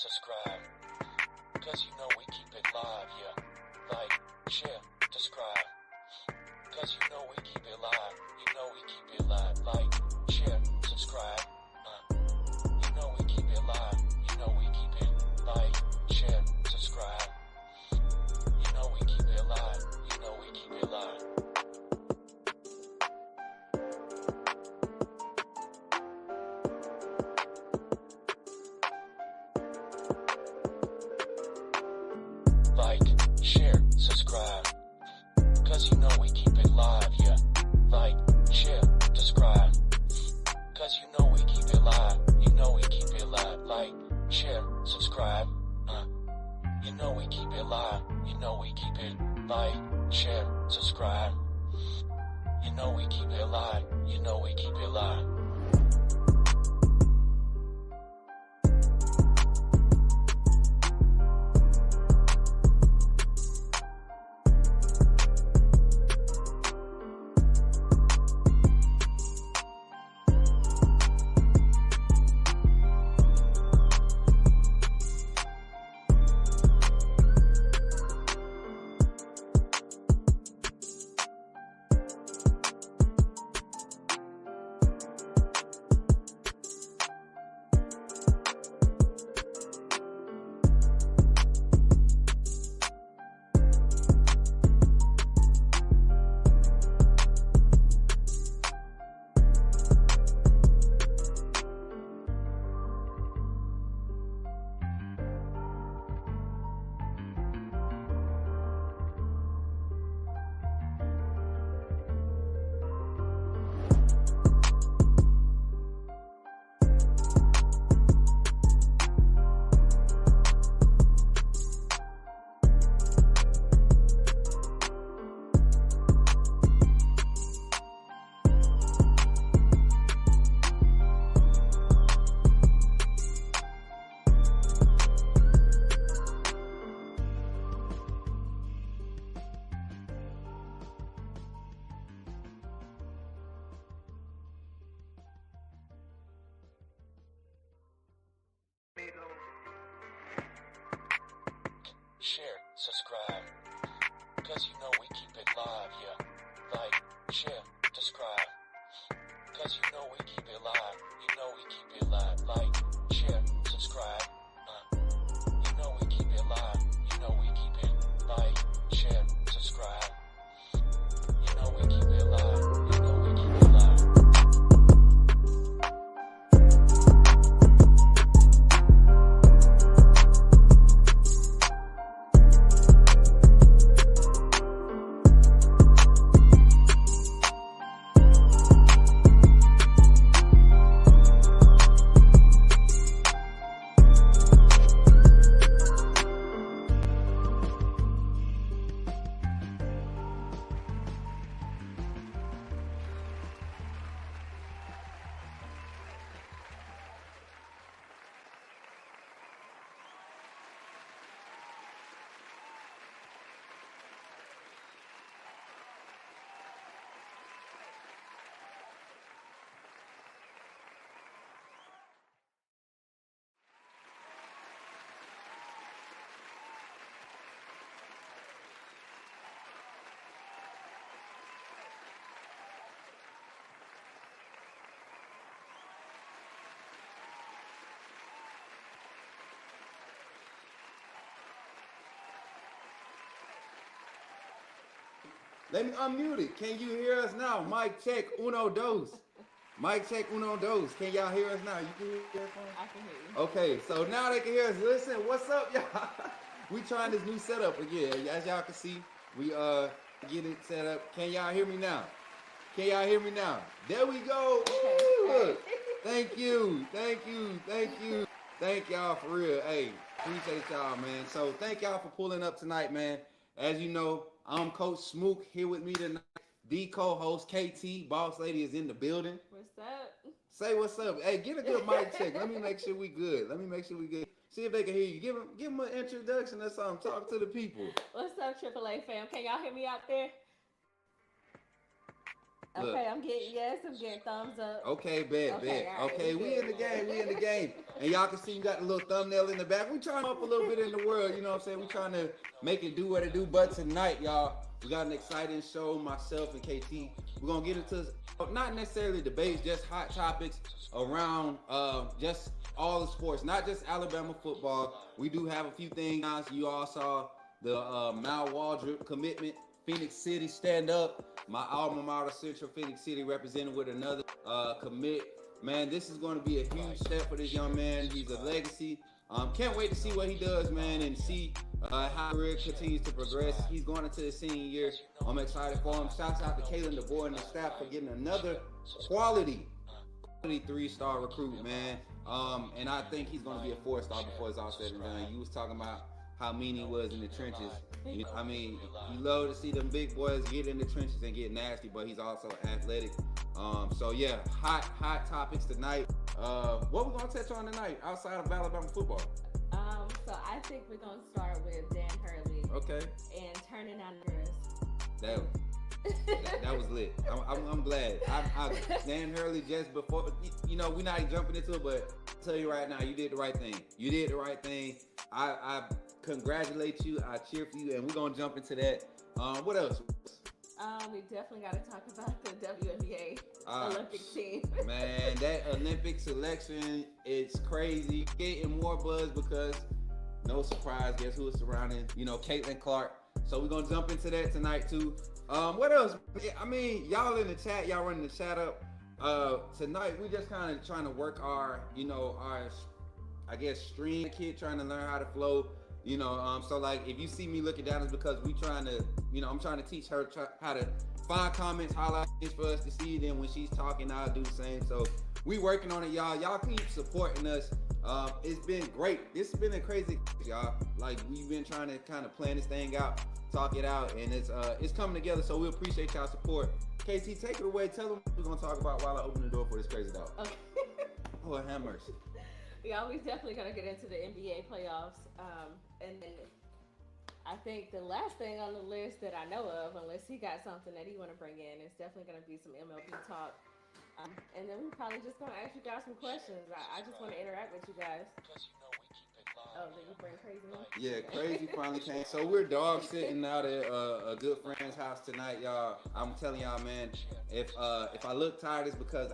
subscribe. Cause you know we keep it live, yeah. Like, share, subscribe. Cause you know we keep it live. You know we keep it live. Like, share, subscribe. You know we keep it live. You know we keep it like, share, subscribe. You know we keep it live. You know we keep it live. Like, share, subscribe. Cause you know we keep it live, yeah. Like, share, subscribe. Cause you know we keep it live. You know we keep it live. Like, share, subscribe. You know we keep it live. You know we keep it like, share, subscribe. You know we keep it live. You know we keep it live. Share, subscribe. Cause you know we keep it live, yeah. Like, share, subscribe. Cause you know we keep it live. You know we keep it live. Like, share, subscribe. You know we keep it live. You know we keep it like, share, subscribe. You know we keep it live. You know we keep it live. Let me unmute it. Can you hear us now? Mic check, uno, dos. Mic check, uno, dos. Can y'all hear us now? You can hear us now? I can hear you. Okay, so now they can hear us. Listen, what's up, y'all? We trying this new setup again. As y'all can see, we get it set up. Can y'all hear me now? Can y'all hear me now? There we go. Ooh, look. Thank you. Thank you. Thank you. Thank y'all for real. Hey, appreciate y'all, man. So thank y'all for pulling up tonight, man. As you know, I'm Coach Smook here with me tonight. The co-host KT, boss lady, is in the building. What's up? Say what's up. Hey, get a good mic check. Let me make sure we good. See if they can hear you. Give them an introduction or something. Talk to the people. What's up, AAA fam? Can y'all hear me out there? Look. Okay, I'm getting thumbs up. Okay, bet. All right, Okay, we in the game. We in the game. And y'all can see we got the little thumbnail in the back. We trying to up a little bit in the world, you know what I'm saying? We trying to make it do what it do. But tonight, y'all, we got an exciting show, myself and KT. We're going to get into not necessarily debates, just hot topics around just all the sports, not just Alabama football. We do have a few things. You all saw the Mal Waldrop commitment. Phoenix City stand up. My alma mater, Central Phoenix City, represented with another commit. Man, this is going to be a huge step for this young man. He's a legacy. Can't wait to see what he does, man, and see how his career continues to progress. He's going into his senior year. I'm excited for him. Shouts out to Kalen DeBoer and the staff for getting another quality 3-star recruit, man. And I think he's going to be a 4-star before it's all said and done. You was talking about how mean he was in the trenches. I mean, you love to see them big boys get in the trenches and get nasty, but he's also athletic. So yeah, hot topics tonight. What we gonna touch on tonight outside of Alabama football? So I think we're gonna start with Dan Hurley. Okay. And turning on the girls. That was lit. I'm glad. Dan Hurley, just before, you know, we're not jumping into it, but I'll tell you right now, you did the right thing. You did the right thing. I congratulate you. I cheer for you, and we're gonna jump into that. What else? We definitely got to talk about the WNBA Olympic team. Man, that Olympic selection, it's crazy. Getting more buzz because, no surprise, guess who is surrounding? You know, Caitlin Clark. So we're gonna jump into that tonight too. What else? I mean, y'all in the chat, y'all running the chat up. Tonight we just kind of trying to work our, you know, our, I guess, stream kid trying to learn how to flow. You know, so like if you see me looking down, it's because we trying to, you know, I'm trying to teach her how to find comments, highlight things for us to see. Then when she's talking, I'll do the same. So we working on it, y'all. Y'all keep supporting us. It's been great. This has been a crazy, y'all. Like we've been trying to kind of plan this thing out, talk it out, and it's coming together. So we appreciate y'all support. KT, take it away. Tell them what we're gonna talk about while I open the door for this crazy dog. Okay. Oh, have mercy. Yeah, we're definitely gonna get into the NBA playoffs, and then I think the last thing on the list that I know of, unless he got something that he want to bring in, is definitely gonna be some MLB talk. And then we're probably just gonna ask you guys some questions. I just want to interact with you guys. Oh, did you bring Crazy in? Yeah, Crazy finally came. So we're dog sitting out at a good friend's house tonight, y'all. I'm telling y'all, man, if I look tired, it's because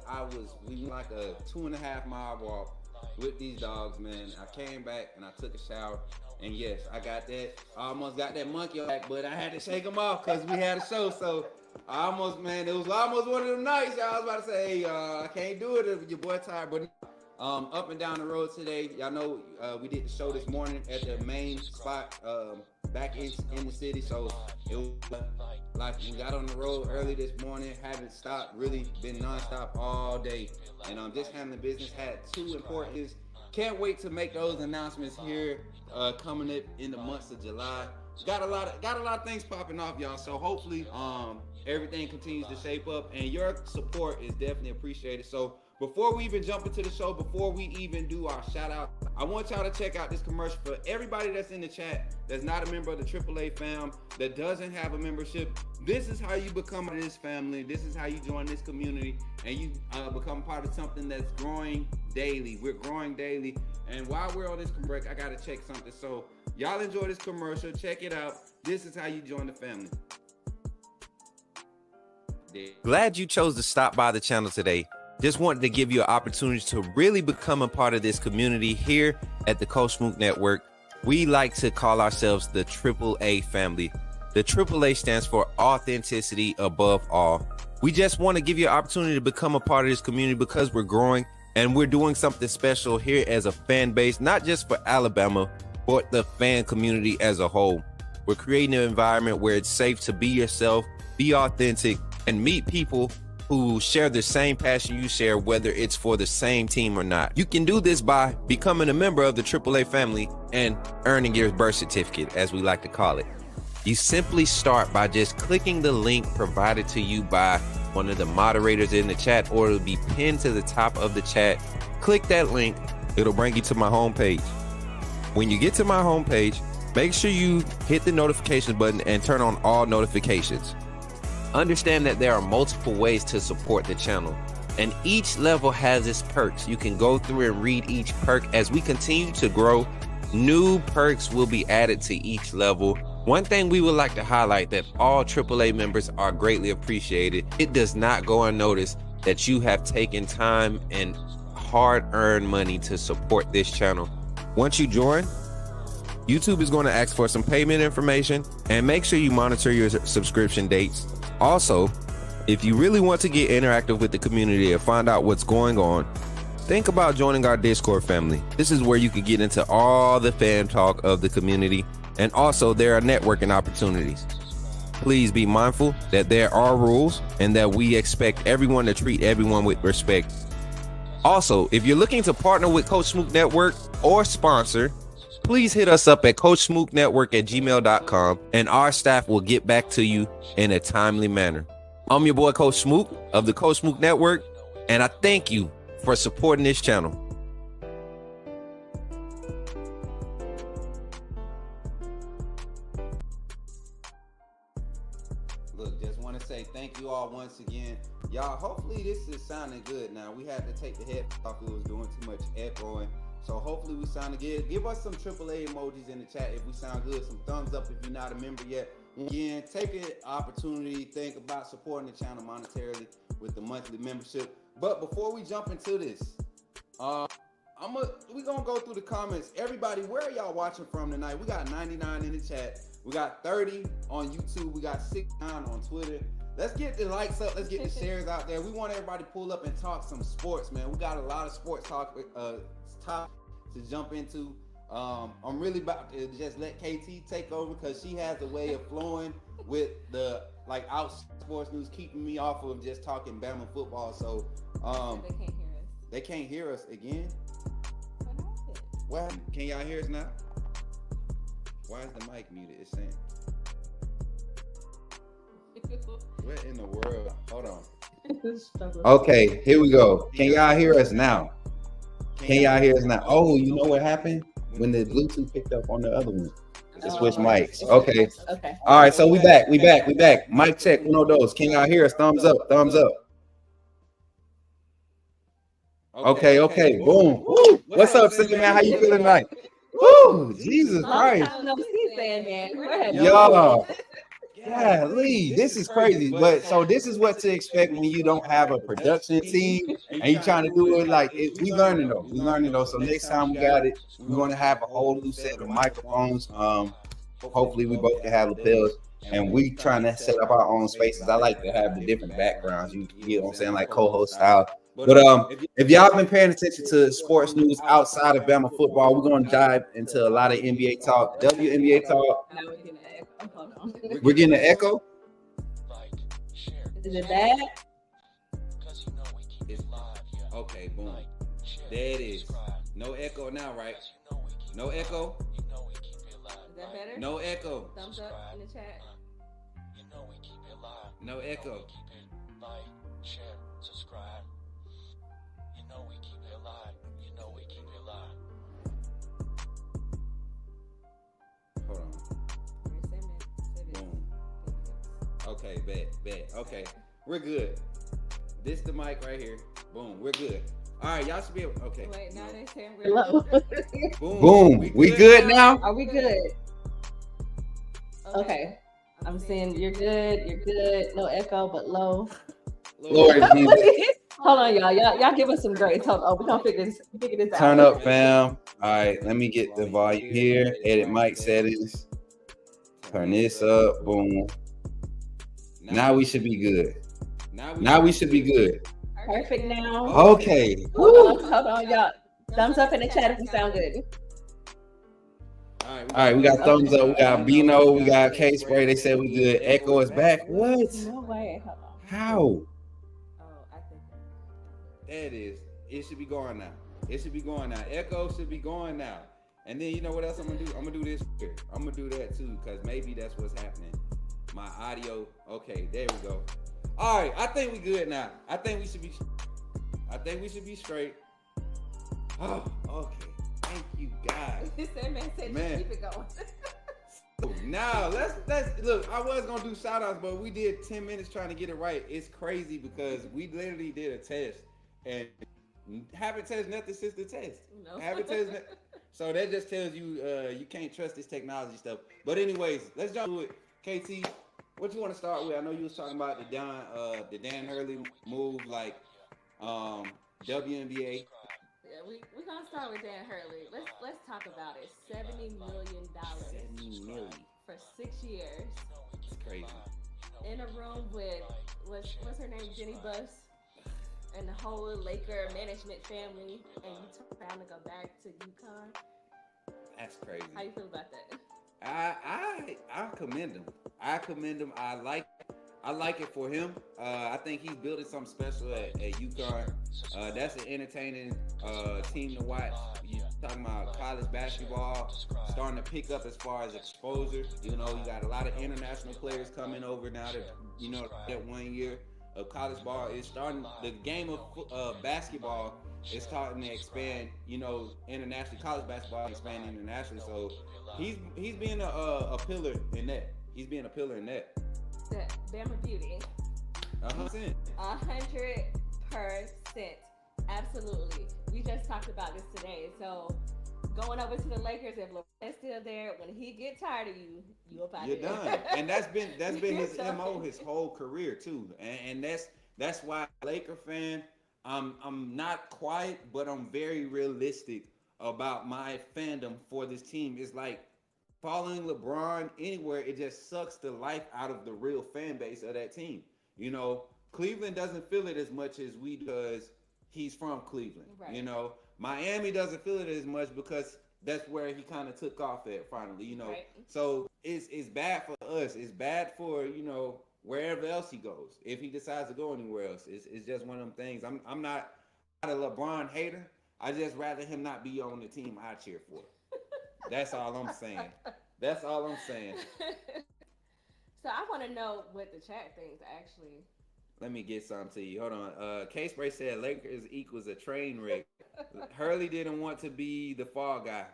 we went like a 2.5 mile walk with these dogs, man. I came back and I took a shower, and yes, I got that. I almost got that monkey back, but I had to shake them off because we had a show. So I almost, man, it was almost one of them nights. Y'all was about to say, hey, I can't do it if your boy tired, but up and down the road today, y'all know we did the show this morning at the main spot back in the city. So it was like we got on the road early this morning, haven't stopped, really been nonstop all day, and just handling business. Had 2 important things. Can't wait to make those announcements here coming up in the months of July. Got a lot of things popping off, y'all. So hopefully everything continues to shape up, and your support is definitely appreciated. So before we even jump into the show, before we even do our shout out, I want y'all to check out this commercial for everybody that's in the chat that's not a member of the AAA fam, that doesn't have a membership. This is how you become part of this family. This is how you join this community, and you become part of something that's growing daily. We're growing daily, and while we're on this break, I gotta check something. So y'all enjoy this commercial. Check it out. This is how you join the family. Glad you chose to stop by the channel today. Just wanted to give you an opportunity to really become a part of this community here at the Coach Smook Network. We like to call ourselves the AAA family. The AAA stands for authenticity above all. We just want to give you an opportunity to become a part of this community because we're growing and we're doing something special here as a fan base, not just for Alabama, but the fan community as a whole. We're creating an environment where it's safe to be yourself, be authentic, and meet people who share the same passion you share, whether it's for the same team or not. You can do this by becoming a member of the AAA family and earning your birth certificate, as we like to call it. You simply start by just clicking the link provided to you by one of the moderators in the chat, or it'll be pinned to the top of the chat. Click that link, it'll bring you to my homepage. When you get to my homepage, make sure you hit the notification button and turn on all notifications. Understand that there are multiple ways to support the channel, and each level has its perks. You can go through and read each perk. As we continue to grow, new perks will be added to each level. One thing we would like to highlight that all AAA members are greatly appreciated. It does not go unnoticed that you have taken time and hard-earned money to support this channel. Once you join, YouTube is going to ask for some payment information, and make sure you monitor your subscription dates. Also, if you really want to get interactive with the community and find out what's going on, think about joining our Discord family. This is where you can get into all the fan talk of the community, and also there are networking opportunities. Please be mindful that there are rules and that we expect everyone to treat everyone with respect. Also, if you're looking to partner with Coach Smook Network or sponsor, please hit us up at coachsmooknetwork@gmail.com, and our staff will get back to you in a timely manner. I'm your boy Coach Smook of the Coach Smook Network, and I thank you for supporting this channel. Look, just want to say thank you all once again. Y'all, hopefully this is sounding good now. We had to take the head off. It was doing too much echoing. So hopefully we sound good. Give us some AAA emojis in the chat if we sound good. Some thumbs up if you're not a member yet. Again, take an opportunity, think about supporting the channel monetarily with the monthly membership. But before we jump into this, we gonna go through the comments. Everybody, where are y'all watching from tonight? We got 99 in the chat. We got 30 on YouTube. We got 69 on Twitter. Let's get the likes up. Let's get the shares out there. We want everybody to pull up and talk some sports, man. We got a lot of sports talk to jump into. I'm really about to just let KT take over because she has a way of flowing with the out sports news, keeping me off of just talking Bama football. So they can't hear us again. What? Can y'all hear us now? Why is the mic muted? It's saying. What in the world? Hold on. Okay, here we go. Can y'all hear us now? Can y'all hear us now? Oh, you know what happened? When the Bluetooth picked up on the other one. It switched mics. Okay. All right, so we back. Mic check, one of those. Can y'all hear us? Thumbs up. Okay. Boom. Woo. What's up, Cindy, man? How you feeling tonight? Woo, Jesus Christ. Y'all. Golly, this is crazy. But so this is what to expect when you don't have a production team and you're trying to do it we learning though. So next time we got it, we're going to have a whole new set of microphones. Hopefully we both can have lapels, and we trying to set up our own spaces. I like to have the different backgrounds. You get what I'm saying, like co-host style. But if y'all been paying attention to sports news outside of Bama football, we're going to dive into a lot of NBA talk, WNBA talk. We're getting an echo. Is it bad? Okay, boom. There it is. No echo now, right? No echo. Is that better? No echo. Thumbs up in the chat. No echo. Like, share, subscribe. You know we keep it alive. Hold on. Boom. Okay, bet. Okay, we're good. This the mic right here. Boom, we're good. All right, y'all should be able. Okay. Wait, now they saying we're low. Boom. We good now? Are we good? Okay. I'm saying you're good. No echo, but low. Lord Jesus. Hold on, y'all. Y'all give us some grace. Hold on. We're gonna figure this out. Turn up, fam. All right, let me get the volume here. Edit mic settings. Turn this up. Boom. Now we should be good. Perfect now. Okay. Hold on, y'all. Thumbs up in the chat if you sound good. All right, we got thumbs up. We got Bino. We got K Spray. They said we good. Echo is back. What? No way. Hold on. How? Oh, I think. There it is. It should be going now. Echo should be going now. And then you know what else I'm gonna do? I'm gonna do this here. I'm gonna do that too, because maybe that's what's happening. My audio. Okay, there we go. All right, I think we good now. I think we should be straight. Oh, okay. Thank you, guys. This man said Man. keep it going. Now let's look. I was gonna do shout outs, but we did 10 minutes trying to get it right. It's crazy because we literally did a test and haven't tested nothing since the test. No. Haven't tested nothing. So that just tells you you can't trust this technology stuff. But anyways, let's jump to it. KT, what you want to start with? I know you was talking about the Dan Hurley move, like WNBA. Yeah, we gonna start with Dan Hurley. Let's talk about it. $70 million 70 million. for 6 years. It's crazy. In a room with what's her name, Jenny Buss, and the whole Laker management family, and you turn around to go back to UConn. That's crazy. How you feel about that? I commend him. I like it for him. I think he's building something special at UConn. That's an entertaining team to watch. You talking about college basketball starting to pick up as far as exposure. You know, you got a lot of international players coming over now that, you know, that 1 year of college ball is starting. The game of basketball is starting to expand, you know, internationally. College basketball expanding internationally. So he's being a pillar in that. He's being a pillar in that. The Bama Beauty. 100%. 100%. Absolutely. We just talked about this today. So going over to the Lakers, if LeBron's still there, when he get tired of you, you up out You're there. done. And that's been his MO his whole career too. And that's why Laker fan, I'm not quiet, but I'm very realistic about my fandom for this team. It's like following LeBron anywhere, it just sucks the life out of the real fan base of that team. You know, Cleveland doesn't feel it as much as we does. He's from Cleveland. Right. You know, Miami doesn't feel it as much because that's where he kind of took off at finally, you know. Right. So it's bad for us. It's bad for, you know, wherever else he goes. If he decides to go anywhere else, it's just one of them things. I'm not a LeBron hater. I just rather him not be on the team I cheer for. That's all I'm saying. That's all I'm saying. So I want to know what the chat thinks, actually. Let me get something to you. Hold on. K-Spray said Lakers equals a train wreck. Hurley didn't want to be the fall guy.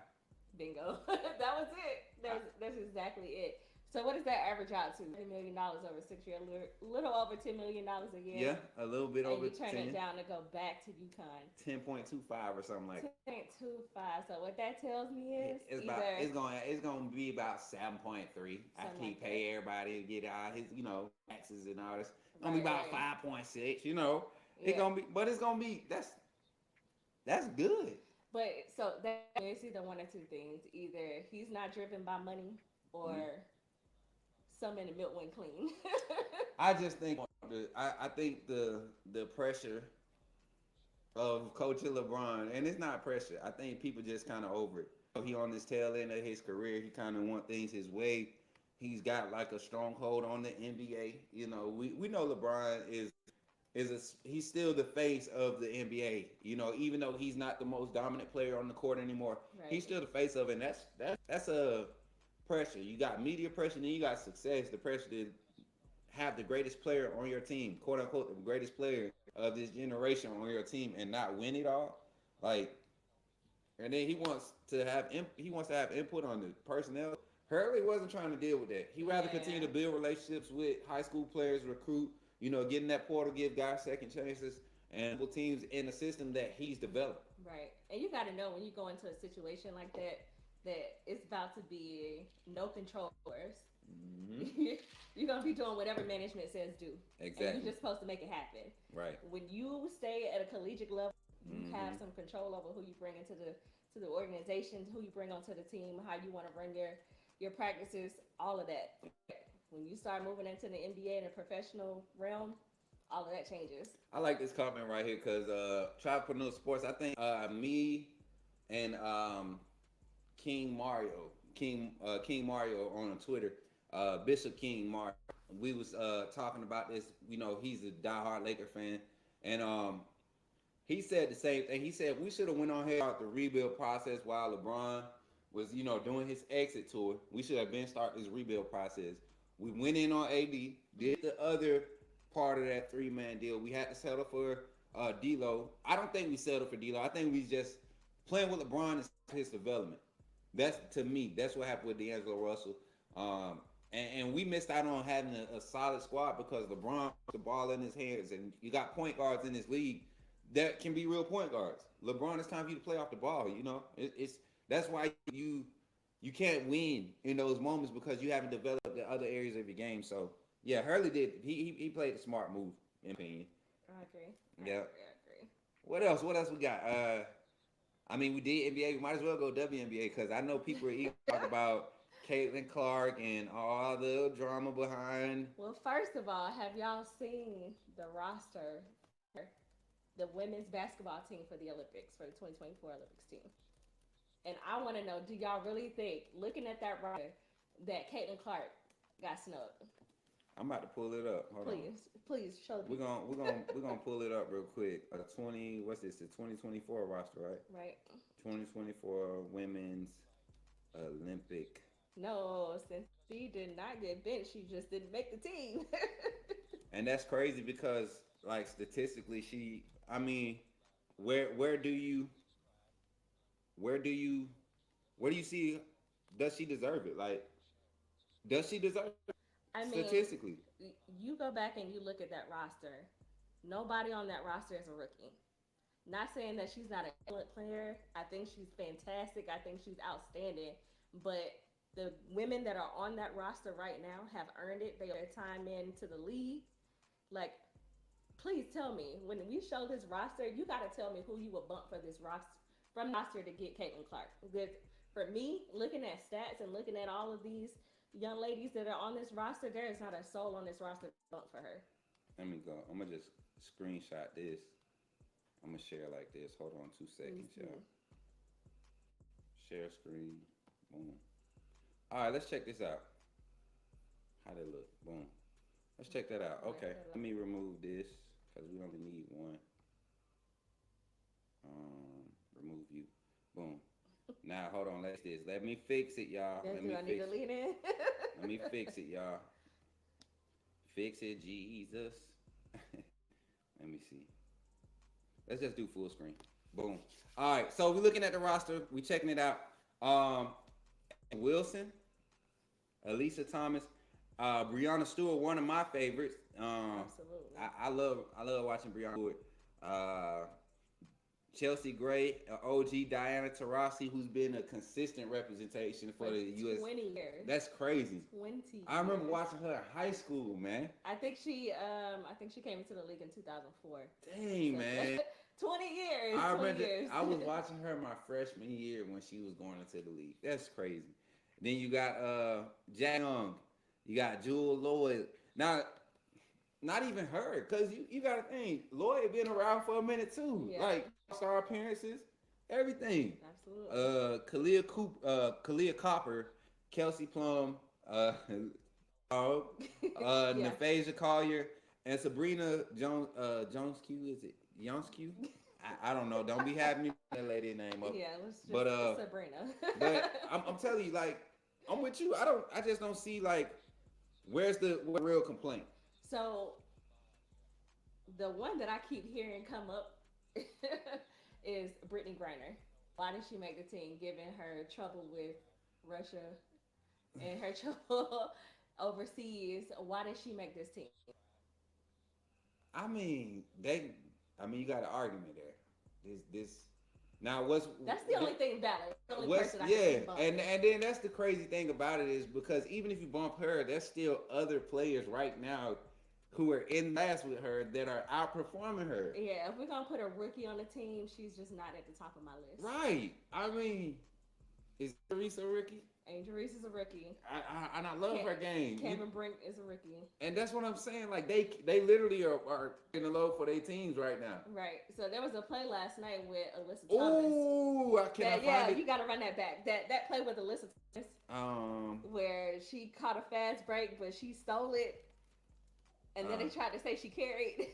Bingo. That was it. That's exactly it. So what does that average out to? $1 million over 6 years, a little over $10 million a year. Yeah, a little bit and over you turn 10. it down to go back to UConn. 10.25 or something like that. 10.25. So what that tells me is It's gonna be about 7.3. After he pay everybody to get out his, you know, taxes and all this. It's gonna be about 5.6, you know. Yeah. It's gonna be that's good. But so it's either one or two things. Either he's not driven by money or some in the milk went clean. I just think I think the pressure of coaching LeBron, and it's not pressure. I think people just kind of over it. He on this tail end of his career. He kind of want things his way. He's got like a stronghold on the NBA. You know, we know LeBron he's still the face of the NBA. You know, even though he's not the most dominant player on the court anymore, right. He's still the face of it. And that's a pressure. You got media pressure, and then you got success. The pressure to have the greatest player on your team, quote unquote, the greatest player of this generation on your team, and not win it all. Like, and then he wants to have input on the personnel. Hurley wasn't trying to deal with that. He rather continue to build relationships with high school players, recruit, you know, get in that portal, give guys second chances, and teams in the system that he's developed. Right. And you got to know when you go into a situation like that it's about to be no controllers. Mm-hmm. You're going to be doing whatever management says do. Exactly. And you're just supposed to make it happen. Right. When you stay at a collegiate level, you have some control over who you bring into the organization, who you bring onto the team, how you want to run your practices, all of that. When you start moving into the NBA and the professional realm, all of that changes. I like this comment right here because Tripreneur Sports, I think me and King Mario on Twitter, Bishop King Mario, we was talking about this. You know, he's a diehard Laker fan, and he said the same thing. He said we should have went on ahead about the rebuild process while LeBron was, you know, doing his exit tour. We should have been starting this rebuild process. We went in on AD, did the other part of that 3-man deal. We had to settle for D'Lo. I don't think we settled for D'Lo. I think we just playing with LeBron is his development. That's, to me, that's what happened with D'Angelo Russell. And we missed out on having a solid squad because LeBron put the ball in his hands, and you got point guards in this league that can be real point guards. LeBron, it's time for you to play off the ball. You know, it's that's why you can't win in those moments because you haven't developed the other areas of your game. So yeah, Hurley did. He played a smart move, in my opinion. I agree. Yeah. I agree. What else? What else we got? I mean, we did NBA. We might as well go WNBA because I know people are eager to talk about Caitlin Clark and all the drama behind. Well, first of all, have y'all seen the roster for the women's basketball team for the Olympics, for the 2024 Olympics team? And I want to know, do y'all really think, looking at that roster, that Caitlin Clark got snubbed? I'm about to pull it up. Hold on. Please show the people. We're gonna pull it up real quick. 20 what's this? The 2024 roster, right? Right. 2024 women's Olympic. No, since she did not get benched, she just didn't make the team. And that's crazy because like statistically I mean, where do you see, does she deserve it? Like, does she deserve it? I mean, Statistically. You go back and you look at that roster. Nobody on that roster is a rookie. Not saying that she's not an excellent player. I think she's fantastic. I think she's outstanding. But the women that are on that roster right now have earned it. They are their time into the league. Like, please tell me, when we show this roster, you got to tell me who you would bump for this roster, from roster to get Caitlin Clark. Because for me, looking at stats and looking at all of these young ladies that are on this roster, there is not a soul on this roster to bump for her. Let me go. I'm gonna just screenshot this. I'm gonna share like this. Hold on 2 seconds, y'all. Share screen. Boom. All right, let's check this out. How they look. Boom. Let's check that out. Okay. Let me remove this because we only need one. Remove you. Boom. Now hold on. Let's this. Let me fix it, y'all. Let me need to lean in. Let me fix it, y'all. Fix it, Jesus. Let me see. Let's just do full screen. Boom. All right. So we're looking at the roster. We checking it out. Wilson, Elisa Thomas, Breonna Stewart, one of my favorites. Absolutely. I love watching Breonna Stewart. Chelsea Gray, OG Diana Taurasi, who's been a consistent representation for the U.S. 20 years. That's crazy. 20 I remember years. watching her in high school, man. I think she came into the league in 2004. Dang, So, man. 20 years. I 20 remember years. I was watching her my freshman year when she was going into the league. That's crazy. Then you got Jack Young. You got Jewel Lloyd. Now, not even her, because you got to think, Lloyd been around for a minute too. Yeah. Like, star appearances, everything. Absolutely. Kalia Copper, Kelsey Plum, Naphasia Collier, and Sabrina Jones Q. Is it Jones Q? I don't know. Don't be having me that lady name up. Yeah, let's just Sabrina. But I'm telling you, like, I'm with you. I just don't see, like, where's the real complaint? So the one that I keep hearing come up is Brittany Griner. Why did she make the team, given her trouble with Russia and her trouble overseas? Why did she make this team? I mean, you got an argument there. This now that's the only thing valid. The only person I and then that's the crazy thing about it is because even if you bump her, there's still other players right now who are in class with her that are outperforming her. Yeah, if we're gonna put a rookie on the team, she's just not at the top of my list. Right. I mean, is Teresa a rookie? Angel Reese is a rookie. I love her game. Cameron Brink is a rookie. And that's what I'm saying. Like they literally are in the low for their teams right now. Right. So there was a play last night with Alyssa Thomas. Ooh, I can't find it. You got to run that back. That play with Alyssa Thomas. Where she caught a fast break, but she stole it, and then they tried to say she carried.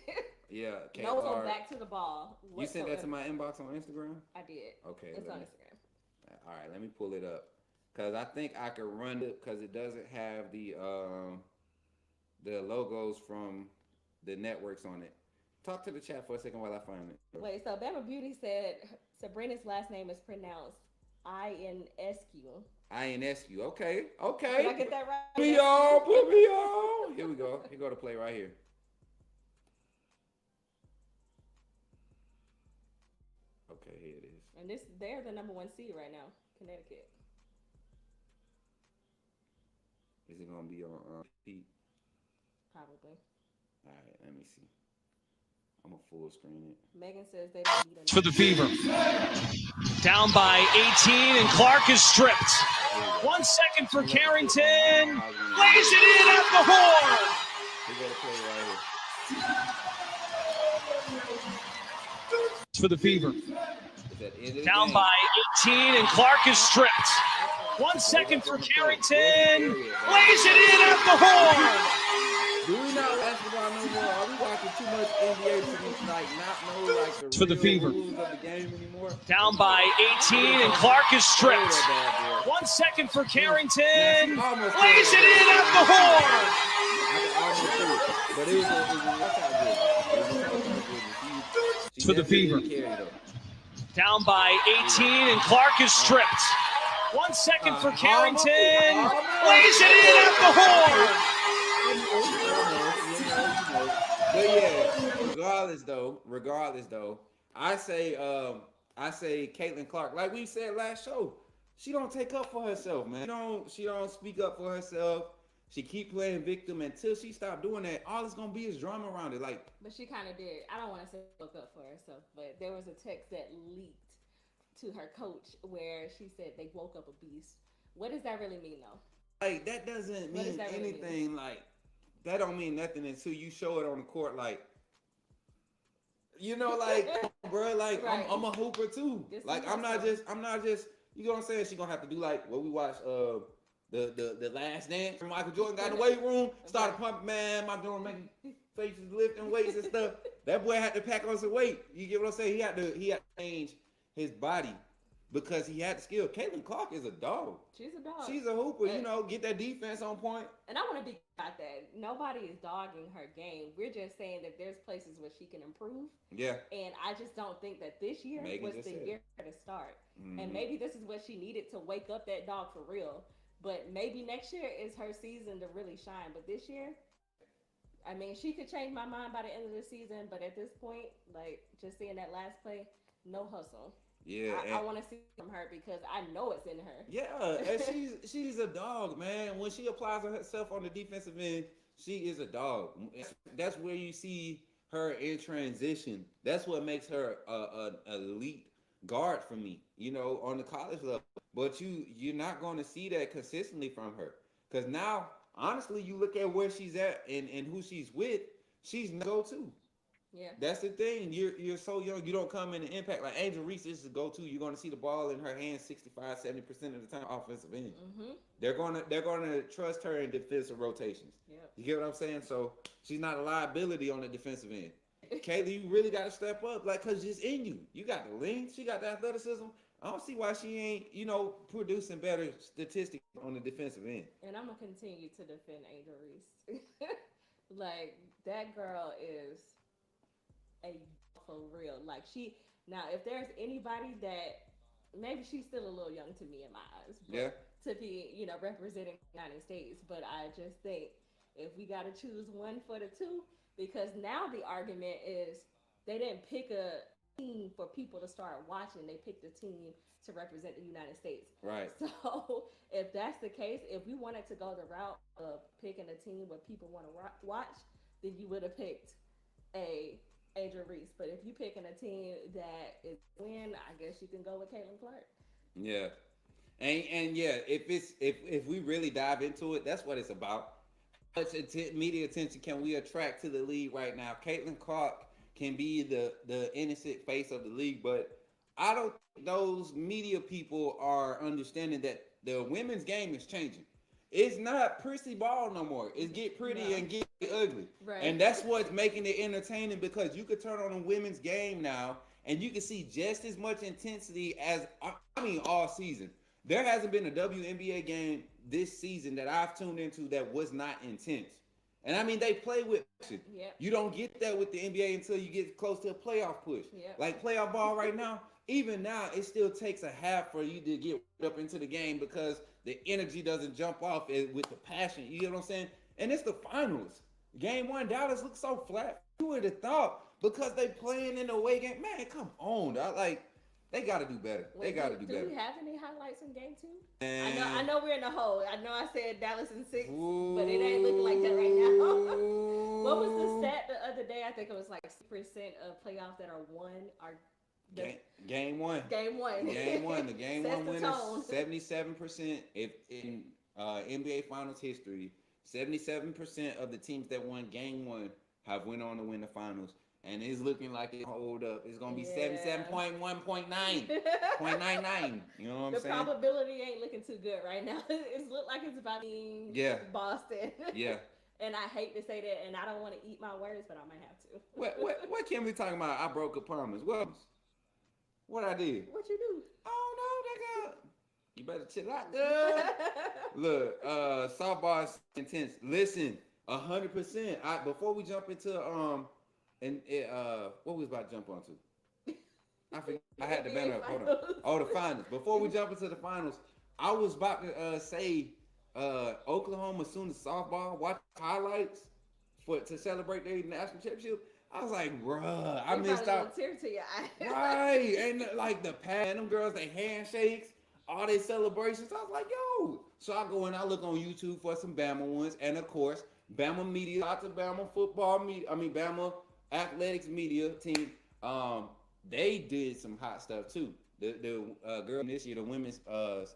Yeah. No one back to the ball. You sent that to my inbox on Instagram? I did. Okay. It's on Instagram. All right, let me pull it up. Cause I think I could run it because it doesn't have the logos from the networks on it. Talk to the chat for a second while I find it. Wait, so Bama Beauty said Sabrina's last name is pronounced INSQ. INSQ. Okay. Did I get that right? Put me on. Here we go. Here go the play right here. Okay, here it is. And they're the number 1 seed right now, Connecticut. Is it gonna be on Pete? Probably. All right, let me see. I'm gonna full screen it. Megan says they don't need for the Fever. Down by 18, and Clark is stripped. 1 second for Carrington. Lays it in at the horn. We got to play right here. For the Fever. Down Game. by 18, and Clark is stripped. 1 second for Carrington. Lays it in at the horn. Do we not basketball no more? Are we watching too much NBA to like not know like the for the Fever. Rules of the game anymore? Down by 18, and Clark is stripped. 1 second for Carrington. Lays it in at the horn. But it was for the Fever. Down by 18, and Clark is stripped. 1 second for Carrington. Lays it in at the horn. But yeah, regardless though, I say Caitlin Clark, like we said last show, she don't take up for herself, man. She don't speak up for herself. She keep playing victim until she stop doing that. All it's gonna be is drama around it. Like, but she kind of did. I don't want to say spoke up for herself, but there was a text that leaked to her coach where she said they woke up a beast. What does that really mean, though? Like, that doesn't mean anything. Really mean? Like, that don't mean nothing until you show it on the court. Like, like, bro, like right. I'm a hooper too. Like, I'm not just. You know what I'm saying? She gonna have to do like what we watched. The Last Dance. Michael Jordan got in the weight room, started pumping. Man, my Jordan making faces, lifting weights and stuff. That boy had to pack on some weight. You get what I'm saying? He had to change his body because he had the skill. Caitlin Clark is a dog. She's a dog. She's a hooper. Get that defense on point. And I want to be about that. Nobody is dogging her game. We're just saying that there's places where she can improve. Yeah. And I just don't think that this year was the year to start. Mm-hmm. And maybe this is what she needed to wake up that dog for real. But maybe next year is her season to really shine. But this year, I mean, she could change my mind by the end of the season. But at this point, like, just seeing that last play, no hustle. Yeah, I want to see from her because I know it's in her. Yeah, and she's a dog, man. When she applies herself on the defensive end, she is a dog. That's where you see her in transition. That's what makes her an elite guard for me, on the college level. But you're not going to see that consistently from her. Because now, honestly, you look at where she's at and who she's with, she's go-to. Yeah. That's the thing. You're so young. You don't come in and impact. Like Angel Reese is the go-to. You're going to see the ball in her hands 65-70% of the time offensive end. Mm-hmm. They're going to trust her in defensive rotations. Yep. You get what I'm saying? So she's not a liability on the defensive end. Kaylee, you really got to step up, like, because it's in you. You got the length. She got the athleticism. I don't see why she ain't, producing better statistics on the defensive end. And I'm going to continue to defend Angel Reese. Like, that girl is for real. Like, now, if there's anybody that, maybe she's still a little young to me in my eyes. But yeah. To be, representing the United States. But I just think if we got to choose one for the two, because now the argument is they didn't pick a team for people to start watching. They picked a team to represent the United States. Right. So if that's the case, if we wanted to go the route of picking a team where people want to watch, then you would have picked Angel Reese. But if you're picking a team that is win, I guess you can go with Caitlin Clark. Yeah. And yeah, if we really dive into it, that's what it's about. How much media attention can we attract to the league right now? Caitlin Clark can be the innocent face of the league, but I don't think those media people are understanding that the women's game is changing. It's not prissy ball no more. It's get pretty and get ugly. Right. And that's what's making it entertaining, because you could turn on a women's game now and you can see just as much intensity as, all season. There hasn't been a WNBA game this season that I've tuned into that was not intense. And they play with action. Yep. You don't get that with the NBA until you get close to a playoff push. Yep. Like playoff ball right now, even now, it still takes a half for you to get up into the game because the energy doesn't jump off with the passion. You know what I'm saying? And it's the finals. Game 1, Dallas looks so flat. You would have thought because they playing in the away game. Man, come on, dog. Like they got to do better. They got to do better. Do we have any highlights in Game 2? And I know we're in the hole. I know I said Dallas in 6, but it ain't looking like that right now. What was the stat the other day? I think it was like 6% of playoffs that are won are Game 1. Game 1. Game 1. The game 1 the winners, 77%. If in NBA Finals history, 77% of the teams that won Game 1 have went on to win the finals. And it's looking like it hold up. It's gonna be 77.1.9, 0.99. You know what I'm saying? The probability ain't looking too good right now. It look like it's about being Boston. Yeah. And I hate to say that, and I don't want to eat my words, but I might have to. What can we talking about? I broke a promise. What I did? What you do? I don't know, nigga. You better chill out, girl. Look, softball is intense. Listen, 100%. Before we jump into what we was about to jump onto? I forget. I had the banner up. Hold on. Oh, the finals. Before we jump into the finals, I was about to say Oklahoma Sooners softball. Watch highlights to celebrate their national championship. I was like, bruh, I missed out. Tear to your eye. Right, and like the pad, them girls, they handshakes, all their celebrations. I was like, yo. So I go and I look on YouTube for some Bama ones, and of course, Bama media, lots of Bama football media. Bama athletics media team. They did some hot stuff too. The girl this year, the women's the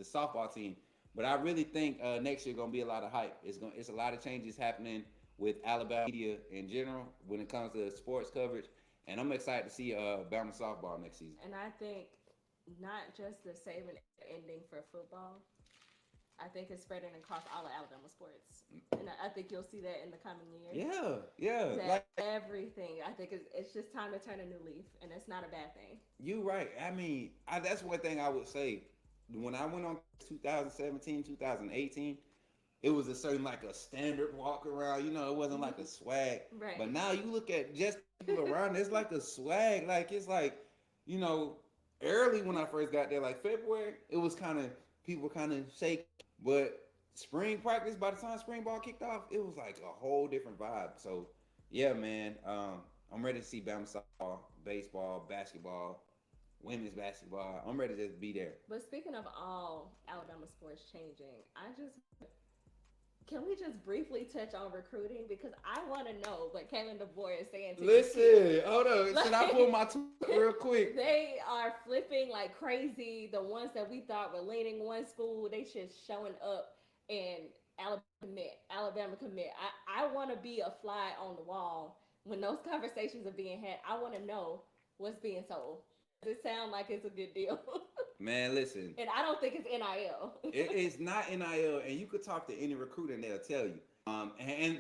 softball team. But I really think next year gonna be a lot of hype. It's a lot of changes happening with Alabama media in general when it comes to sports coverage, and I'm excited to see Bama softball next season. And I think not just the same ending for football. I think it's spreading across all of Alabama sports, and I think you'll see that in the coming years. Yeah. Like everything, I think it's just time to turn a new leaf, and it's not a bad thing. You're right. That's one thing I would say. When I went on 2017, 2018. It was a certain like a standard walk around, it wasn't like a swag. Right. But now you look at just people around, it's like a swag. Like it's like, early when I first got there, like February, it was people shaking. But spring practice, by the time spring ball kicked off, it was like a whole different vibe. So yeah, man, I'm ready to see Bama softball, baseball, basketball, women's basketball. I'm ready to just be there. But speaking of all Alabama sports changing, can we just briefly touch on recruiting? Because I want to know what Kalen DeBoer is saying to Listen, hold on. Should I pull my tweet real quick? They are flipping like crazy. The ones that we thought were leaning one school, they just showing up and Alabama commit. I want to be a fly on the wall when those conversations are being had. I want to know what's being sold. Does it sound like it's a good deal? Man, listen. And I don't think it's NIL. It's not NIL, and you could talk to any recruiter and they'll tell you.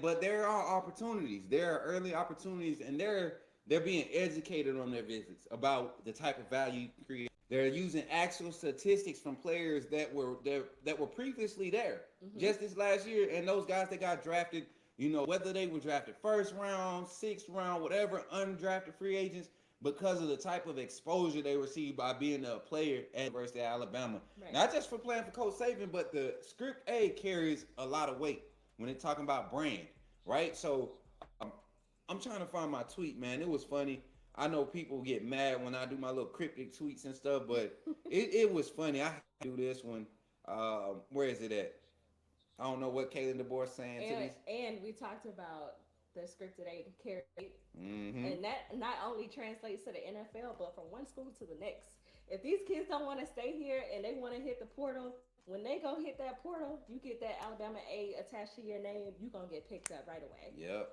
But there are opportunities. There are early opportunities, and they're being educated on their visits about the type of value you create. They're using actual statistics from players that were previously there just this last year, and those guys that got drafted, whether they were drafted first round, sixth round, whatever, undrafted free agents. Because of the type of exposure they received by being a player at University of Alabama. Right. Not just for playing for Coach Saban, but the script A carries a lot of weight when they're talking about brand, right? So I'm trying to find my tweet, man. It was funny. I know people get mad when I do my little cryptic tweets and stuff, but it was funny. I do this one. Where is it at? I don't know what Kalen DeBoer saying to these. And we talked about the script that they carry. And that not only translates to the NFL, but from one school to the next. If these kids don't want to stay here and they want to hit the portal, when they go hit that portal, you get that Alabama A attached to your name, you're going to get picked up right away. Yep.